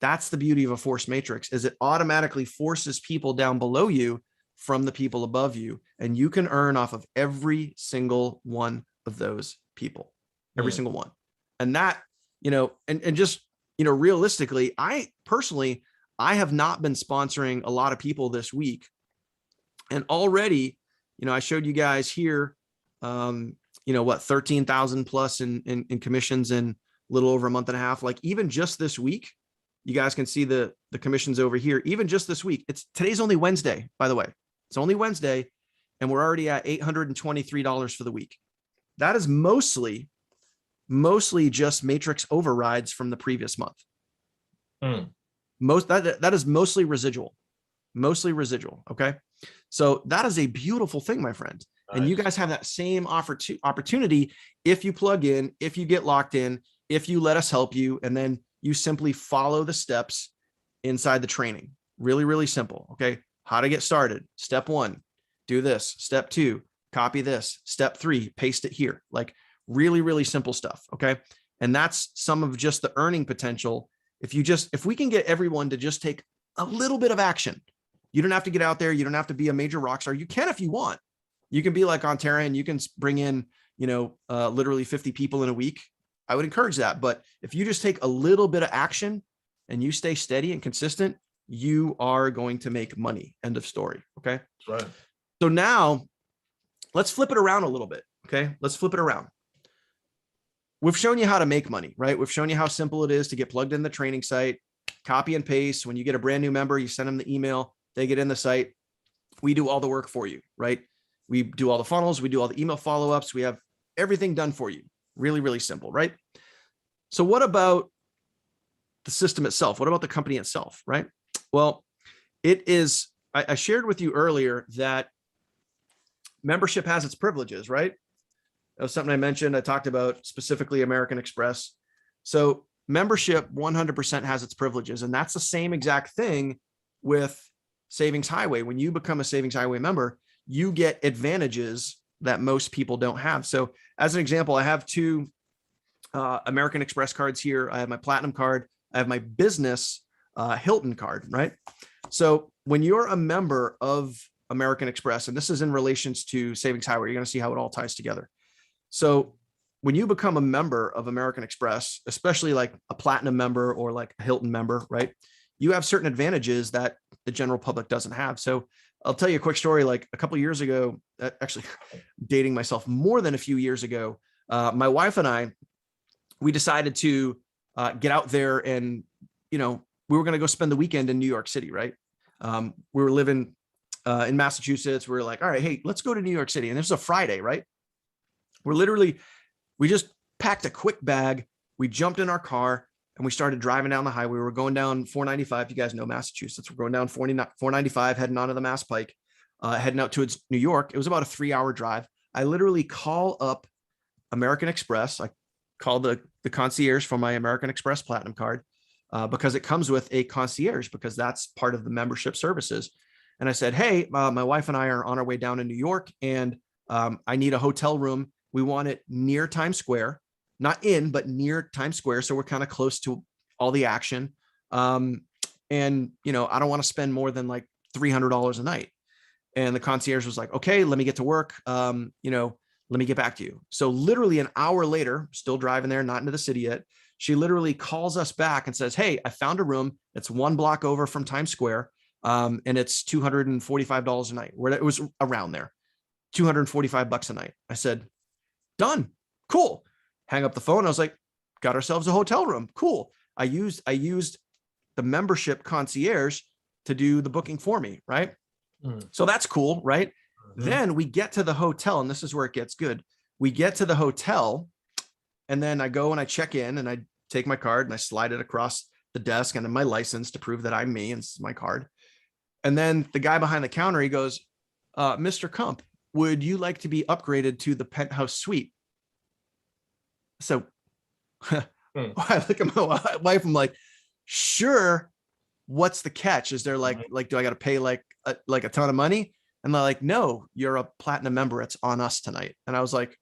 That's the beauty of a force matrix, is it automatically forces people down below you from the people above you, and you can earn off of every single one of those people, every single one. And that, and just, realistically, I have not been sponsoring a lot of people this week. And already, I showed you guys here, 13,000 plus in commissions in a little over a month and a half. Like, even just this week, you guys can see the commissions over here. Even just this week, today's only Wednesday, by the way. It's only Wednesday, and we're already at $823 for the week. That is mostly just matrix overrides from the previous month. That is mostly residual. Okay. So that is a beautiful thing, my friend. Nice. And you guys have that same opportunity if you plug in, if you get locked in, if you let us help you, and then you simply follow the steps inside the training. Really, really simple. Okay. How to get started. Step 1, do this. Step 2, copy this. Step 3, paste it here. Like, really, really simple stuff. Okay. And that's some of just the earning potential. If we can get everyone to just take a little bit of action, you don't have to get out there. You don't have to be a major rock star. You can, if you want. You can be like Ontarian. You can bring in, literally 50 people in a week. I would encourage that. But if you just take a little bit of action and you stay steady and consistent, you are going to make money. End of story. Okay. That's right. So now let's flip it around a little bit. Okay. Let's flip it around. We've shown you how to make money, right? We've shown you how simple it is to get plugged in the training site, copy and paste. When you get a brand new member, you send them the email, they get in the site. We do all the work for you, right? We do all the funnels. We do all the email follow-ups. We have everything done for you. Really, really simple, right? So what about the system itself? What about the company itself, right? Well, I shared with you earlier that membership has its privileges, right? That was something I mentioned. I talked about specifically American Express. So membership 100% has its privileges. And that's the same exact thing with Savings Highway. When you become a Savings Highway member, you get advantages that most people don't have. So as an example, I have 2 American Express cards here. I have my Platinum card. I have my business Hilton card, right? So when you're a member of American Express, and this is in relations to Savings Highway, you're going to see how it all ties together. So when you become a member of American Express, especially like a Platinum member or like a Hilton member, right? You have certain advantages that the general public doesn't have. So I'll tell you a quick story. Like a couple of years ago, actually dating myself, more than a few years ago, my wife and I, we decided to get out there and, we were going to go spend the weekend in New York City, right? We were living in Massachusetts. We were like, all right, hey, let's go to New York City. And this is a Friday, right? We just packed a quick bag. We jumped in our car and we started driving down the highway. We were going down 495. You guys know Massachusetts. We're going down 495, heading onto the Mass Pike, heading out towards New York. It was about a 3-hour drive. I literally call up American Express. I call the concierge for my American Express Platinum card because it comes with a concierge, because that's part of the membership services. And I said, hey, my wife and I are on our way down in New York, and I need a hotel room. We want it near Times Square, not in, but near Times Square. So we're kind of close to all the action. And, I don't want to spend more than like $300 a night. And the concierge was like, okay, let me get to work. Let me get back to you. So literally an hour later, still driving there, not into the city yet, she literally calls us back and says, hey, I found a room. It's 1 block over from Times Square. And it's $245 a night. It was around there, $245 a night. I said, done. Cool. Hang up the phone. I was like, got ourselves a hotel room. Cool. I used the membership concierge to do the booking for me. Right. So that's cool. Right. Then we get to the hotel, and this is where it gets good. We get to the hotel, and then I go and I check in, and I take my card and I slide it across the desk and my license to prove that I'm me, and this is my card. And then the guy behind the counter, he goes, Mr. Kump, would you like to be upgraded to the penthouse suite? So I look at my wife, I'm like, sure. What's the catch? Is there like, do I got to pay like a ton of money? And they're like, no, you're a platinum member. It's on us tonight. And I was like,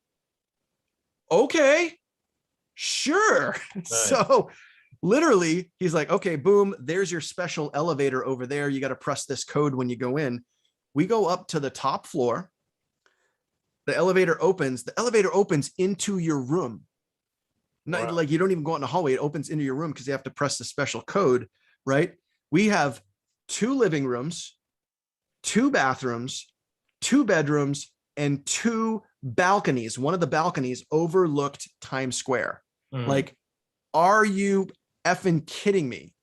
okay, sure. Nice. So literally he's like, okay, boom, there's your special elevator over there. You got to press this code when you go in. We go up to the top floor. The elevator opens into your room. Not like you don't even go out in the hallway. It opens into your room because you have to press the special code, right? We have 2 living rooms, 2 bathrooms, 2 bedrooms, and 2 balconies. One of the balconies overlooked Times Square. Like, are you effing kidding me?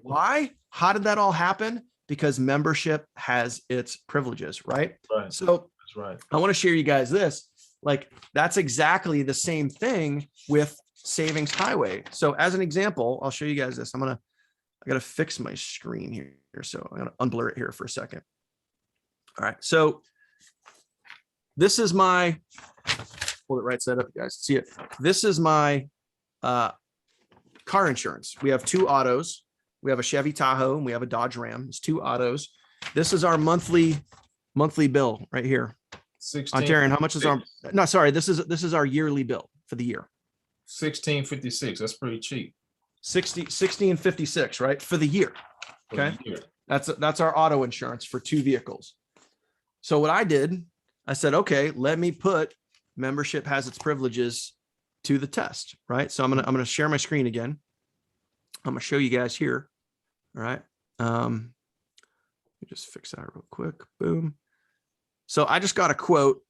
Why? How did that all happen? Because membership has its privileges, right? Right. So that's right. I want to share you guys this. Like, that's exactly the same thing with Savings Highway. So as an example, I'll show you guys this. I got to fix my screen here. So I'm going to unblur it here for a second. All right. So this is my, hold it right side up, you guys. See it. This is my car insurance. We have 2 autos. We have a Chevy Tahoe and we have a Dodge Ram. It's 2 autos. This is our monthly bill right here. 16. Ontarian, how much is our, no, sorry. This is our yearly bill for the year. $16.56. That's pretty cheap. 60 and 56, right? For the year. Okay. That's our auto insurance for 2 vehicles. So what I did, I said, okay, let me put membership has its privileges to the test, right? So I'm going to share my screen again. I'm going to show you guys here. All right. Let me just fix that real quick. Boom. So I just got a quote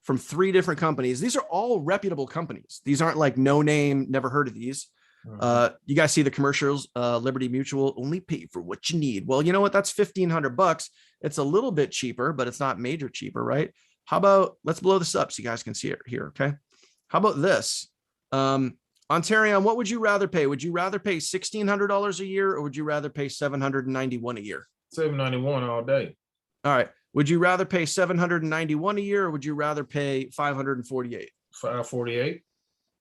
from 3 different companies. These are all reputable companies. These aren't like no name, never heard of these. You guys see the commercials, Liberty Mutual, only pay for what you need. Well, you know what? That's $1,500. It's a little bit cheaper, but it's not major cheaper, right? How about, let's blow this up so you guys can see it here. Okay. How about this? Ontarian, what would you rather pay? Would you rather pay $1,600 a year, or would you rather pay $791 a year? $791 all day. All right. Would you rather pay $791 a year, or would you rather pay $548? $548.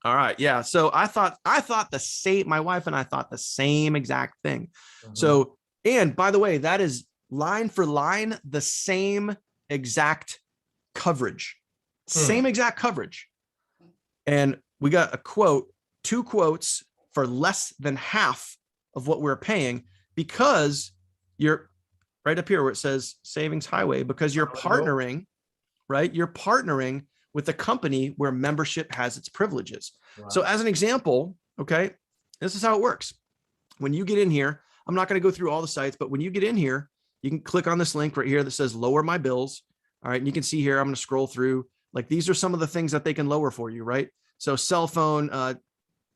All right. Yeah. So I thought the same, my wife and I thought the same exact thing. So, and by the way, that is line for line, the same exact coverage, same exact coverage. And we got a quote, 2 quotes for less than half of what we're paying, because you're right up here where it says Savings Highway, because you're partnering, right? You're partnering with a company where membership has its privileges. Wow. So as an example, okay, this is how it works. When you get in here, I'm not going to go through all the sites, but when you get in here, you can click on this link right here that says lower my bills. All right. And you can see here, I'm going to scroll through Like these are some of the things that they can lower for you, right? So cell phone,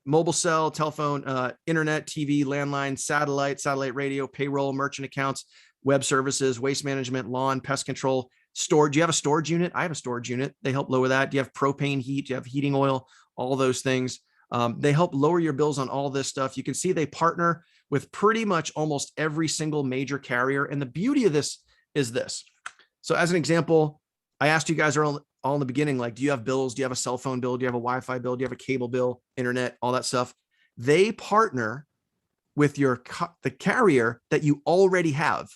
mobile cell, telephone, internet, TV, landline, satellite radio, payroll, merchant accounts, web services, waste management, lawn, pest control, storage. Do you have a storage unit? I have a storage unit. They help lower that. Do you have propane heat? Do you have heating oil? All those things. They help lower your bills on all this stuff. You can see they partner with pretty much almost every single major carrier. And the beauty of this is this. So as an example, I asked you guys all in the beginning, like, do you have bills? Do you have a cell phone bill? Do you have a Wi-Fi bill? Do you have a cable bill, internet, all that stuff? They partner with the carrier that you already have.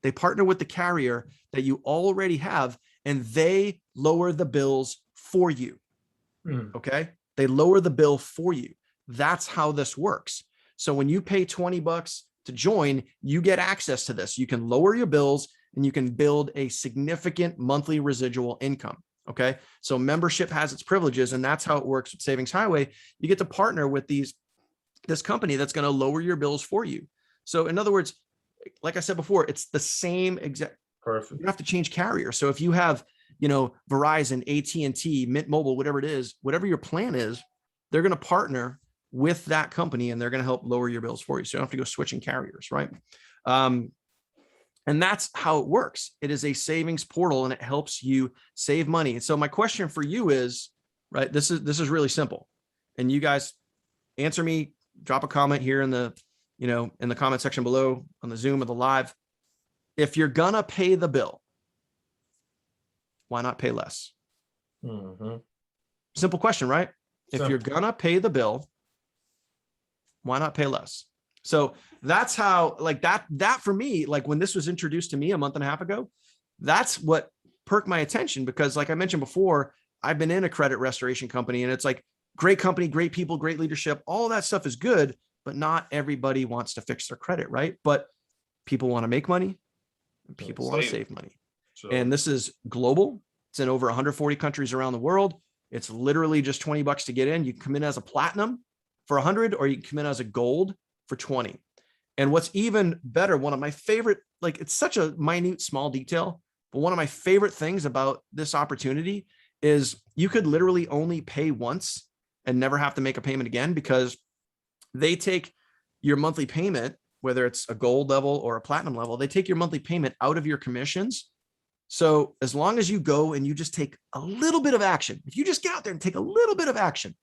They partner with the carrier that you already have, and they lower the bills for you. Okay. They lower the bill for you. That's how this works. So when you pay $20 to join, you get access to this. You can lower your bills and you can build a significant monthly residual income. Okay. So membership has its privileges, and that's how it works with Savings Highway. You get to partner with this company that's going to lower your bills for you. So in other words, like I said before, it's the same exact. Perfect. You have to change carrier. So if you have, Verizon, AT&T, Mint Mobile, whatever it is, whatever your plan is, they're going to partner with that company and they're going to help lower your bills for you. So you don't have to go switching carriers, right? And that's how it works. It is a savings portal and it helps you save money. And so my question for you is, right, this is really simple. And you guys answer me, drop a comment here in the comment section below on the Zoom or the live. If you're going to pay the bill, why not pay less? Simple question, right? If you're going to pay the bill, why not pay less? So that's how, like that for me, like when this was introduced to me a month and a half ago, that's what perked my attention, because like I mentioned before, I've been in a credit restoration company and it's like great company, great people, great leadership. All of that stuff is good, but not everybody wants to fix their credit, right? But people want to make money and people want to save money. So, and this is global. It's in over 140 countries around the world. It's literally just $20 to get in. You can come in as a platinum for 100, or you can come in as a gold for 20. And what's even better, one of my favorite, like it's such a minute, small detail, but one of my favorite things about this opportunity is you could literally only pay once and never have to make a payment again, because they take your monthly payment, whether it's a gold level or a platinum level, they take your monthly payment out of your commissions. So as long as you go and you just take a little bit of action, if you just get out there and take a little bit of action,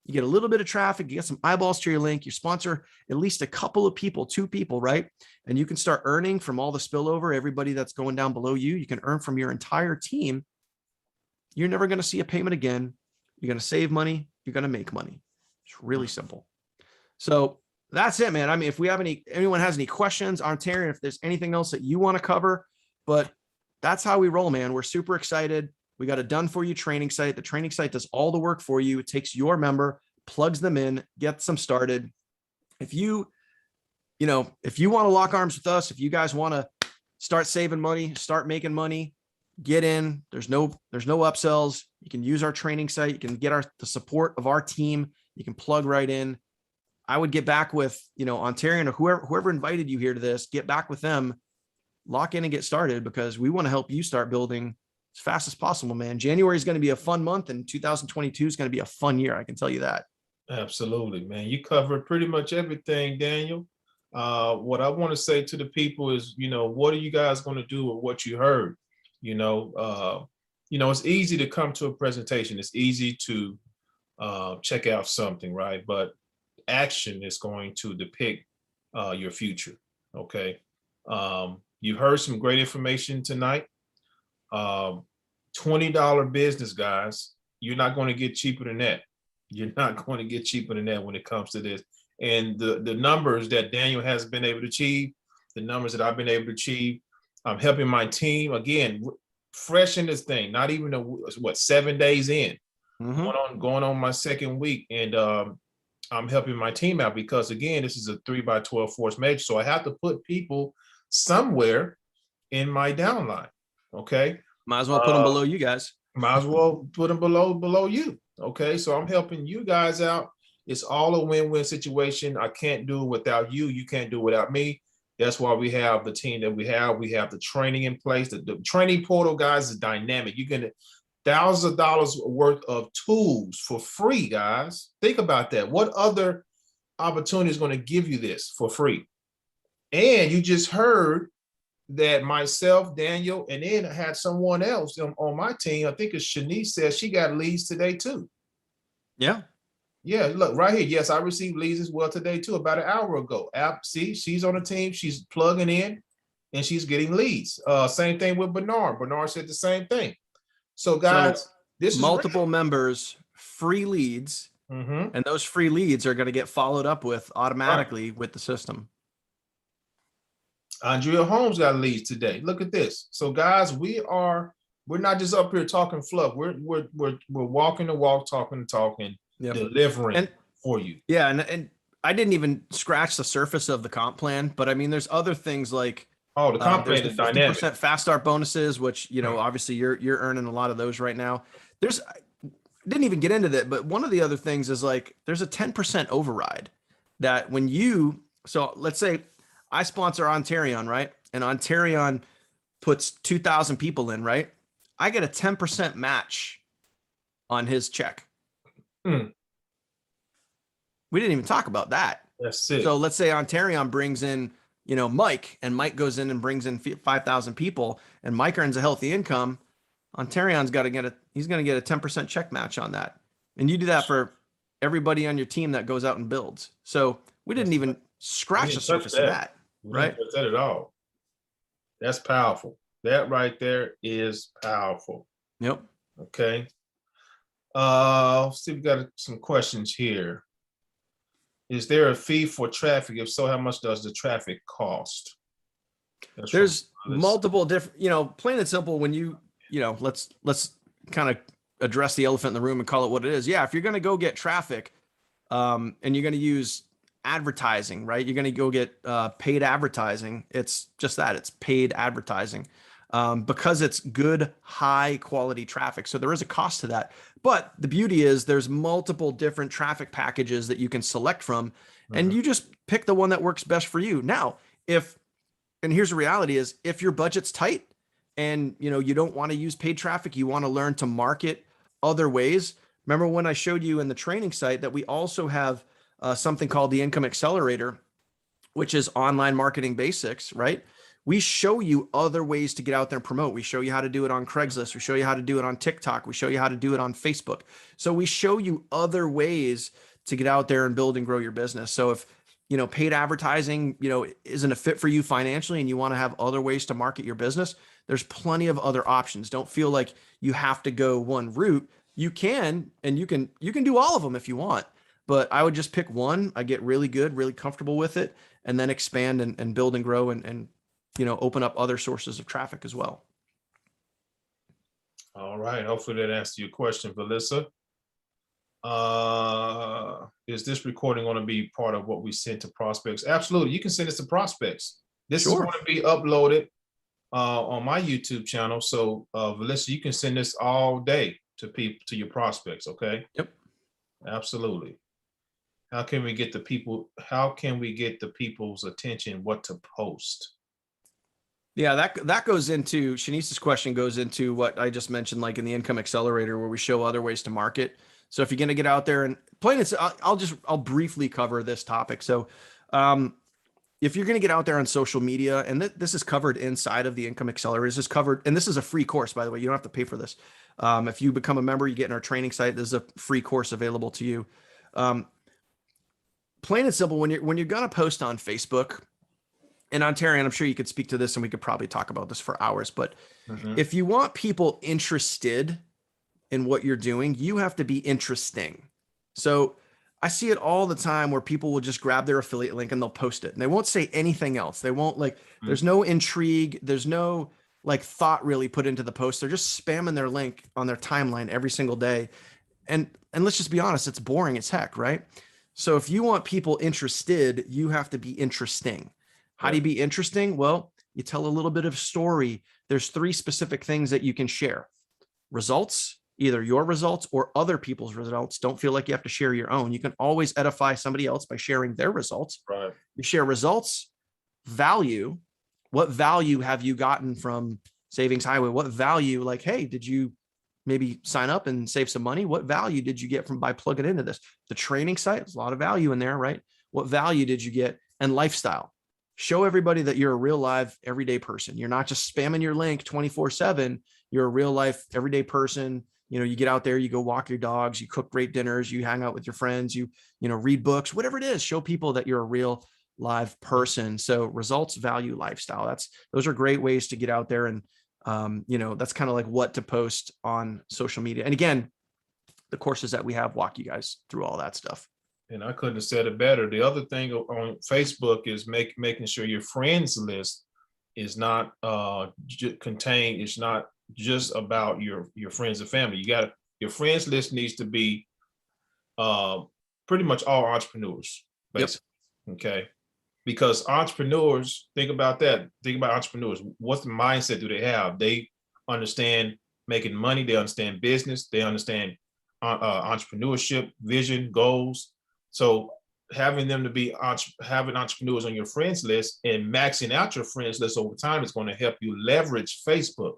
you get a little bit of traffic, you get some eyeballs to your link, you sponsor at least a couple of people, 2 people, right? And you can start earning from all the spillover, everybody that's going down below you. You can earn from your entire team. You're never going to see a payment again. You're going to save money. You're going to make money. It's really simple. So that's it, man. I mean, if we have anyone has any questions on Terry, if there's anything else that you want to cover, but that's how we roll, man. We're super excited. We got a done for you training site. The training site does all the work for you. It takes your member, plugs them in, gets them started. If you want to lock arms with us, if you guys want to start saving money, start making money, get in. There's no upsells. You can use our training site. You can get the support of our team. You can plug right in. I would get back with, Ontarian or whoever invited you here to this, get back with them, lock in and get started, because we want to help you start building as fast as possible, man. January is going to be a fun month and 2022 is going to be a fun year. I can tell you that. Absolutely, man. You covered pretty much everything, Daniel. What I want to say to the people is, what are you guys going to do with what you heard? It's easy to come to a presentation. It's easy to check out something, right? But action is going to depict your future. Okay. You heard some great information tonight. $20 business, guys. You're not going to get cheaper than that. You're not going to get cheaper than that when it comes to this. And the numbers that Daniel has been able to achieve, the numbers that I've been able to achieve, I'm helping my team, again, fresh in this thing, not even 7 days in, going on my second week. And I'm helping my team out because, again, this is a 3x12 force major. So I have to put people somewhere in my downline. Okay. Might as well put them below you guys. Might as well put them below you. Okay. So I'm helping you guys out. It's all a win-win situation. I can't do it without you. You can't do it without me. That's why we have the team that we have. We have the training in place. The training portal, guys, is dynamic. thousands of dollars worth of tools for free, guys. Think about that. What other opportunity is going to give you this for free? And you just heard that myself, Daniel, and then I had someone else on my team. I think it's Shanice said she got leads today too. Yeah. Yeah, look right here. Yes, I received leads as well today too, about an hour ago. See, she's on the team. She's plugging in and she's getting leads. Same thing with Bernard. Bernard said the same thing. So guys, this is multiple members, free leads, and those free leads are going to get followed up with automatically with the system. Andrea Holmes got leads today. Look at this. So guys, we're not just up here talking fluff. We're walking the walk, talking the talk, and delivering for you. Yeah, and I didn't even scratch the surface of the comp plan, but I mean, there's other things like the comp plan is dynamic. 50% fast start bonuses, which obviously you're earning a lot of those right now. Didn't even get into that, but one of the other things is like there's a 10% override that when so let's say I sponsor Ontarion, right? And Ontarion puts 2,000 people in, right? I get a 10% match on his check. We didn't even talk about that. That's it. So let's say Ontarion brings in, Mike, and Mike goes in and brings in 5,000 people, and Mike earns a healthy income. Ontarion's got to he's going to get a 10% check match on that. And you do that for everybody on your team that goes out and builds. So we didn't even scratch the surface of that. Right. That at all. That's powerful. That right there is powerful. Yep. Okay. Let's see, we got some questions here. Is there a fee for traffic? If so, how much does the traffic cost? There's multiple different, plain and simple, when let's kind of address the elephant in the room and call it what it is. Yeah. If you're going to go get traffic, and you're going to use advertising, right? You're going to go get paid advertising. It's just that, it's paid advertising because it's good, high quality traffic. So there is a cost to that. But the beauty is there's multiple different traffic packages that you can select from, and you just pick the one that works best for you. Now, and here's the reality is if your budget's tight and you don't want to use paid traffic, you want to learn to market other ways. Remember when I showed you in the training site that we also have something called the Income Accelerator, which is online marketing basics, right? We show you other ways to get out there and promote. We show you how to do it on Craigslist. We show you how to do it on TikTok. We show you how to do it on Facebook. So we show you other ways to get out there and build and grow your business. So if, paid advertising, isn't a fit for you financially and you want to have other ways to market your business, there's plenty of other options. Don't feel like you have to go one route. You can, and you can do all of them if you want. But I would just pick one. I get really good, really comfortable with it, and then expand and build and grow and open up other sources of traffic as well. All right. Hopefully that answers your question, Melissa. Is this recording going to be part of what we send to prospects? Absolutely. You can send this to prospects. This is going to be uploaded on my YouTube channel. So, Melissa, you can send this all day to people, to your prospects. Okay. Yep. Absolutely. How can we get the people's attention what to post? Yeah, that goes into Shanice's question, goes into what I just mentioned, like in the Income Accelerator, where we show other ways to market. So if you're going to get out there and I'll briefly cover this topic. So if you're going to get out there on social media, and this is covered inside of the Income Accelerator, this is covered, and this is a free course, by the way, you don't have to pay for this. If you become a member, you get in our training site. This is a free course available to you. Plain and simple, when you're going to post on Facebook, and Ontarion, I'm sure you could speak to this and we could probably talk about this for hours, but if you want people interested in what you're doing, you have to be interesting. So I see it all the time where people will just grab their affiliate link and they'll post it and they won't say anything else. They won't there's no intrigue. There's no thought really put into the post. They're just spamming their link on their timeline every single day. And let's just be honest, it's boring as heck, right? So if you want people interested, you have to be interesting. How do you be interesting? Well, you tell a little bit of story. There's 3 specific things that you can share. Results, either your results or other people's results. Don't feel like you have to share your own. You can always edify somebody else by sharing their results. Right. You share results, value. What value have you gotten from Savings Highway? What value, hey, did you maybe sign up and save some money? What value did you get from by plugging into this? The training site, there's a lot of value in there, right? What value did you get? And lifestyle. Show everybody that you're a real live everyday person. You're not just spamming your link 24/7. You're a real life everyday person. You know, you get out there, you go walk your dogs, you cook great dinners, you hang out with your friends, you read books, whatever it is, show people that you're a real live person. So results, value, lifestyle. Those are great ways to get out there. And, that's kind of like what to post on social media. And again, the courses that we have walk you guys through all that stuff. And I couldn't have said it better. The other thing on Facebook is making sure your friends list is not contained. It's not just about your friends and family. Your friends list needs to be pretty much all entrepreneurs, basically. Yep. Okay. Because entrepreneurs, think about that. Think about entrepreneurs. What's the mindset do they have? They understand making money. They understand business. They understand entrepreneurship, vision, goals. So having them to be having entrepreneurs on your friends list and maxing out your friends list over time is going to help you leverage Facebook.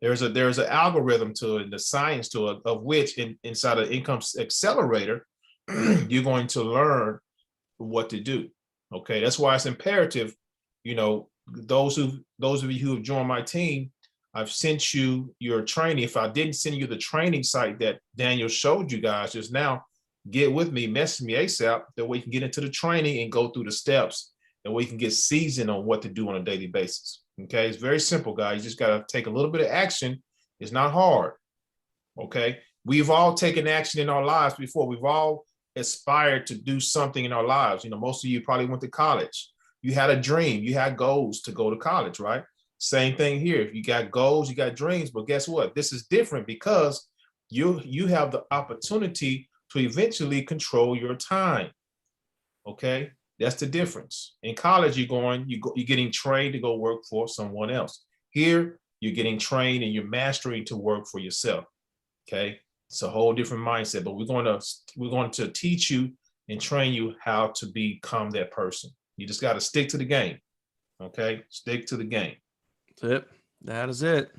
There's an algorithm to it, the science to it, of which inside of Income Accelerator, you're going to learn what to do. Okay, that's why it's imperative. Those of you who have joined my team, I've sent you your training. If I didn't send you the training site that Daniel showed you guys just now, get with me, message me ASAP, that way you can get into the training and go through the steps, and we can get seasoned on what to do on a daily basis. Okay, it's very simple, guys. You just got to take a little bit of action. It's not hard. Okay, we've all taken action in our lives before. We've all aspired to do something in our lives. Most of you probably went to college. You had a dream. You had goals to go to college, right? Same thing here. If you got goals, you got dreams. But guess what? This is different because you have the opportunity to eventually control your time. Okay, that's the difference. In college, you're getting trained to go work for someone else. Here, you're getting trained and you're mastering to work for yourself. Okay, it's a whole different mindset. But we're going to teach you and train you how to become that person. You just got to stick to the game. Okay, stick to the game. That's it. That is it.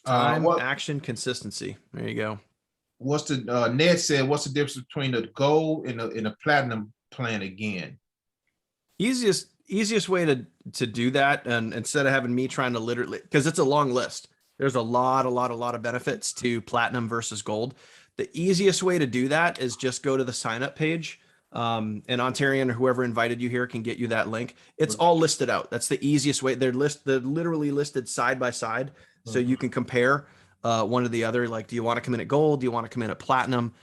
Time, action, consistency. There you go. Ned said, what's the difference between the gold and a platinum plan again? Easiest way to do that, and instead of having me trying to literally, because it's a long list, there's a lot of benefits to platinum versus gold. The easiest way to do that is just go to the sign up page, and Ontarian or whoever invited you here can get you that link. It's all listed out. That's the easiest way. They're literally listed side by side, so you can compare one to the other. Like, do you want to come in at gold? Do you want to come in at platinum?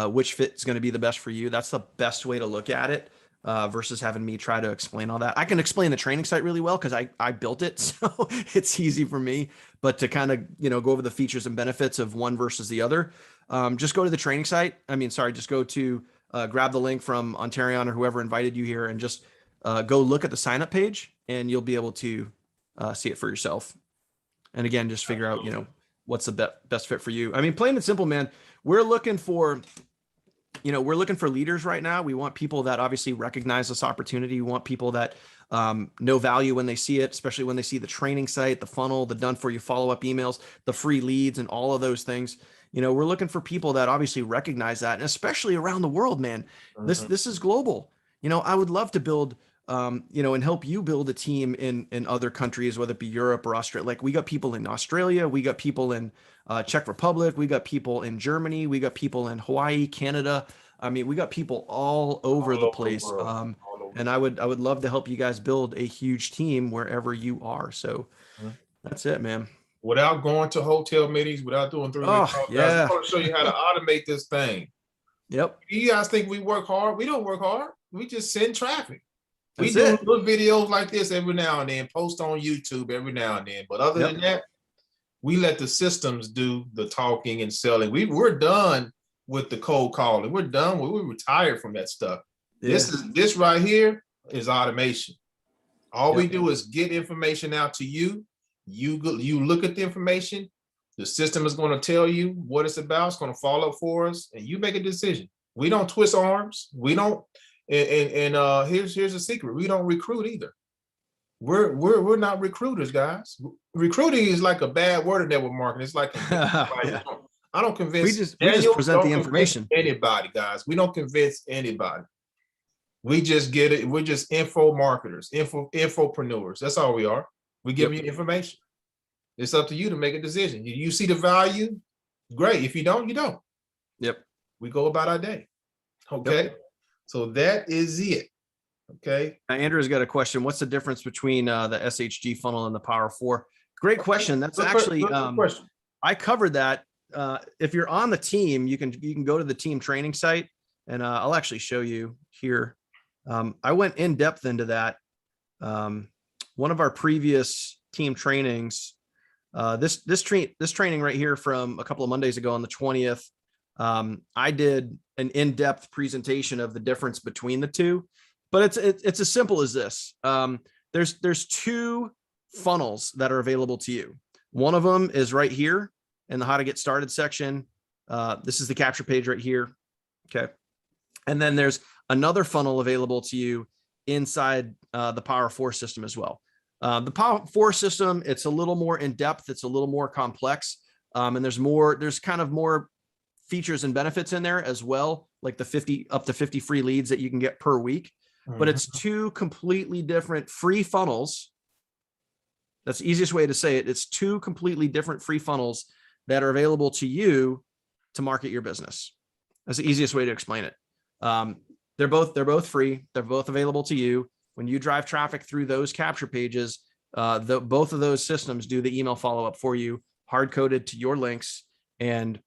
Which fit is going to be the best for you? That's the best way to look at it, versus having me try to explain all that. I can explain the training site really well because I built it, so it's easy for me. But to kind of go over the features and benefits of one versus the other, just go to the training site. Just go to grab the link from Ontarian or whoever invited you here, and just go look at the sign up page, and you'll be able to see it for yourself. And again, just figure out what's the best fit for you. Plain and simple, man. We're looking for leaders right now. We want people that obviously recognize this opportunity. We want people that know value when they see it, especially when they see the training site, the funnel, the done for you follow-up emails, the free leads, and all of those things. We're looking for people that obviously recognize that, and especially around the world, man. This is global. I would love to build and help you build a team in other countries, whether it be Europe or Australia. Like, we got people in Australia, we got people in Czech Republic, we got people in Germany, we got people in Hawaii, Canada. We got people all over the place. And I would love to help you guys build a huge team wherever you are. So that's it, man. Without going to hotel meetings, without doing 3 weeks, yeah. I want to show you how to automate this thing. Yep. You guys think we work hard? We don't work hard. We just send traffic. We That's do it. little videos like this every now and then, post on YouTube every now and then. But other than that, we let the systems do the talking and selling. We're done with the cold calling. We're done. We're retired from that stuff. Yeah. This right here is automation. All we do is get information out to you. You look at the information. The system is going to tell you what it's about. It's going to follow up for us, and you make a decision. We don't twist arms. We don't. And here's a secret. We don't recruit either. We're not recruiters, guys. Recruiting is like a bad word in network marketing. It's like I don't We convince just Daniel, present the don't convince information. anybody, guys. We don't convince anybody. We just get it. We're just info marketers, infopreneurs. That's all we are. We give you information. It's up to you to make a decision. You see the value, great. If you don't, you don't. Yep. We go about our day. Okay. So that is it. Okay. Andrew's got a question. What's the difference between the SHG funnel and the Power 4? Great question. That's Good actually, question. I covered that. If you're on the team, you can go to the team training site, and I'll actually show you here. I went in depth into that. One of our previous team trainings, this training right here from a couple of Mondays ago on the 20th, I did an in-depth presentation of the difference between the two, but it's as simple as this. There's two funnels that are available to you. One of them is right here in the how to get started section. This is the capture page right here. Okay. And then there's another funnel available to you inside the Power 4 system as well. The Power 4 system, it's a little more in depth. It's a little more complex. And there's kind of more features and benefits in there as well, like the up to 50 free leads that you can get per week. But it's two completely different free funnels. That's the easiest way to say it. It's two completely different free funnels that are available to you to market your business. That's the easiest way to explain it. They're both free. They're both available to you. When you drive traffic through those capture pages, both of those systems do the email follow-up for you, hard-coded to your links. And,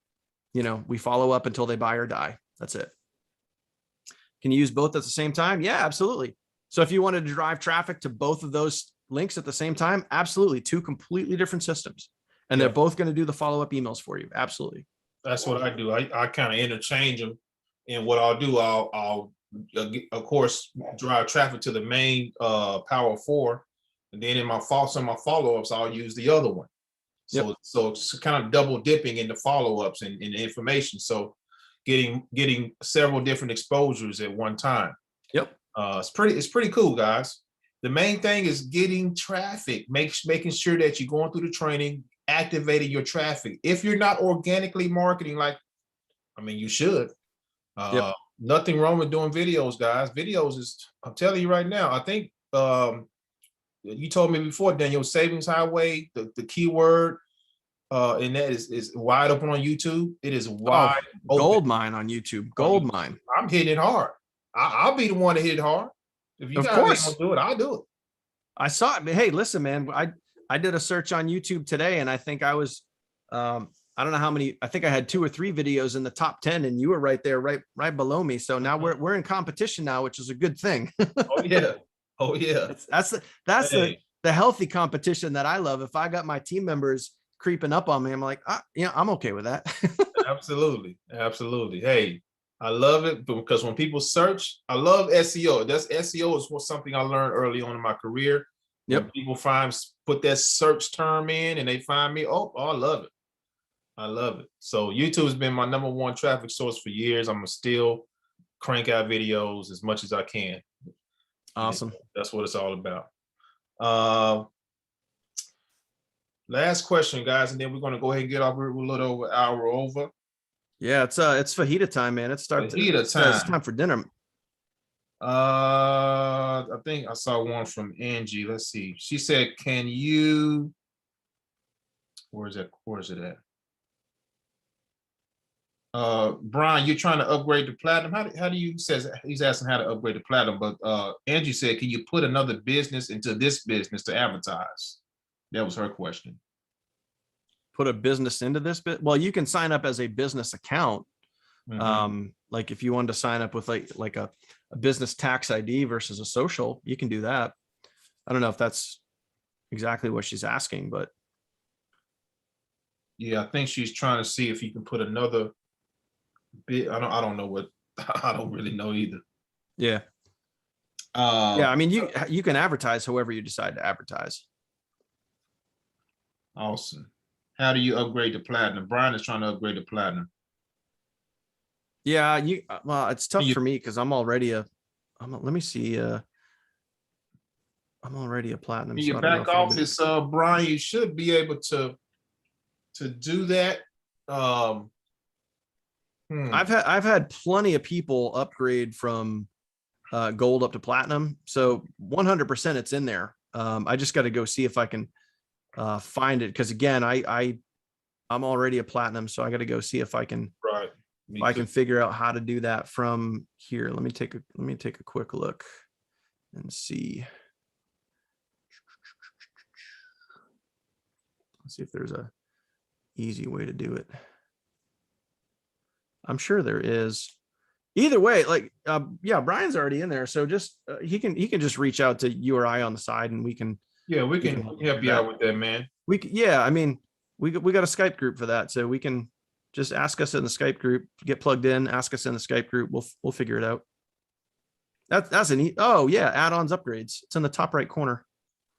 we follow up until they buy or die. That's it. Can you use both at the same time? Yeah, absolutely. So if you wanted to drive traffic to both of those links at the same time, absolutely. Two completely different systems. And they're both going to do the follow-up emails for you. Absolutely. That's what I do. I kind of interchange them. And what I'll do, I'll of course drive traffic to the main Power 4, and then in my follow-ups, I'll use the other one. So so it's kind of double dipping in the follow-ups and in the information. So getting several different exposures at one time. Yep. It's pretty cool, guys. The main thing is getting traffic, making sure that you're going through the training, activating your traffic. If you're not organically marketing, you should. Nothing wrong with doing videos, guys. Videos is, I'm telling you right now, I think you told me before, Daniel, Savings Highway, the keyword, and that is wide open on YouTube. It is wide open. Gold mine on YouTube. Gold mine. I'm hitting it hard. I'll be the one to hit it hard. If you guys don't do it, I'll do it. I saw it. Hey, listen, man, I did a search on YouTube today, and I think I was, I don't know how many, I think I had 2 or 3 videos in the top 10, and you were right there, right below me. So now we're in competition now, which is a good thing. Oh yeah. Oh yeah. That's the healthy competition that I love. If I got my team members creeping up on me, I'm like, I'm okay with that. Absolutely. Absolutely. Hey, I love it because when people search, I love SEO. SEO is something I learned early on in my career. Yep. When people put that search term in and they find me, I love it. I love it. So YouTube has been my #1 traffic source for years. I'm gonna still crank out videos as much as I can. Awesome. That's what it's all about. Last question, guys, and then we're gonna go ahead and get off. We're a little over an hour over. Yeah, it's fajita time, man. It's time. Fajita time. It's time for dinner. I think I saw one from Angie. Let's see. She said, "Can you?" Where is it at? Brian, you're trying to upgrade to platinum. How do you he's asking how to upgrade to platinum, but Angie said, can you put another business into this business to advertise? That was her question. Put a business into this bit. Well, you can sign up as a business account. Like if you wanted to sign up with like a business tax ID versus a social, you can do that. I don't know if that's exactly what she's asking, but yeah, I think she's trying to see if you can put another bit. I don't know what I don't really know either. Yeah. Yeah, I mean you can advertise however you decide to advertise. Awesome. How do you upgrade to platinum? Brian is trying to upgrade to platinum. Yeah, well, it's tough for me because I'm already let me see. I'm already a platinum. Your back office, Brian, you should be able to do that. I've had plenty of people upgrade from gold up to platinum. So 100% it's in there. I just got to go see if I can find it. Cause again, I'm already a platinum. So I got to go see if I can, Right. if I can figure out how to do that from here. Let me take a quick look and see. Let's see if there's a easy way to do it. I'm sure there is. Either way, like, yeah, Brian's already in there. So just, he can just reach out to you or I on the side and we can we can help you out with that, man. Yeah, I mean, we got a Skype group for that. So we can just ask us in the Skype group, get plugged in, ask us in the Skype group. We'll figure it out. That's a neat. Oh yeah. Add-ons upgrades. It's in the top right corner.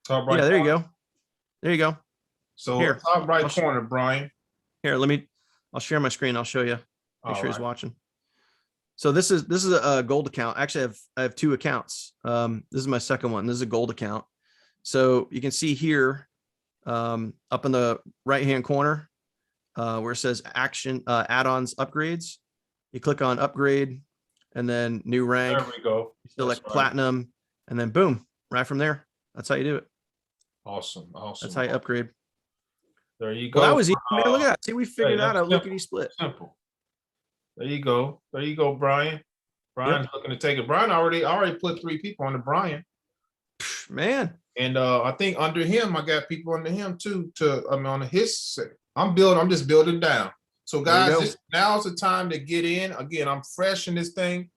Top right. Yeah, there you go. There you go. So here, top right corner, Brian. Here, I'll share my screen. I'll show you. Make sure he's watching. So this is a gold account. Actually, I have 2 accounts. This is my second one. This is a gold account. So you can see here, up in the right-hand corner, where it says action, add-ons upgrades. You click on upgrade and then new rank. There we go. You select platinum and then boom, right from there. That's how you do it. Awesome. That's how you upgrade. There you go. Well, that was easy. Man, look at that. See, we figured that out. Lickety split. Simple. There you go. There you go, Brian. Brian's looking to take it. Brian already put 3 people on the Brian. Man. And I think under him, I got people under him too. On his, I'm just building down. So guys, now's the time to get in. Again, I'm fresh in this thing.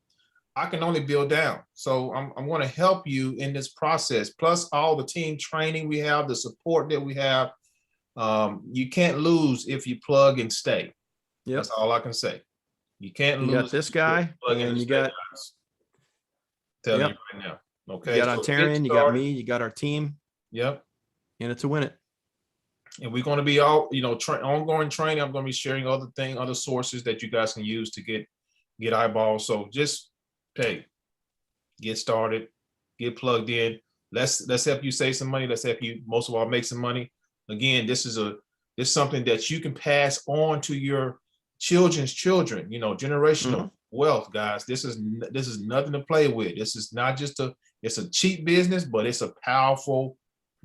I can only build down. So I'm going to help you in this process. Plus all the team training we have, the support that we have. You can't lose if you plug and stay. Yep. That's all I can say. You can't lose. You got this guy, and you got. Tell you right now. Okay. You got Ontarian, you got me, you got our team. Yep. And it's a win it. And we're going to be all, ongoing training. I'm going to be sharing other sources that you guys can use to get eyeballs. So just get started, get plugged in. Let's help you save some money. Let's help you most of all make some money. Again, this is something that you can pass on to your children's children, generational wealth, guys. This is nothing to play with. This is not just it's a cheap business, but it's a powerful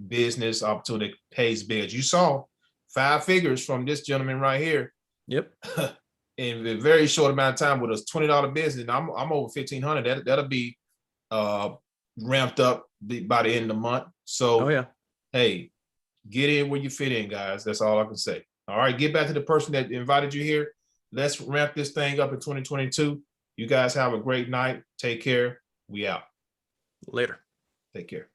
business opportunity that pays big. You saw 5 figures from this gentleman right here. Yep. In a very short amount of time with a $20 business. I'm over 1,500. That'll be ramped up by the end of the month. So, hey, get in where you fit in, guys. That's all I can say. All right, get back to the person that invited you here. Let's ramp this thing up in 2022. You guys have a great night. Take care. We out. Later. Take care.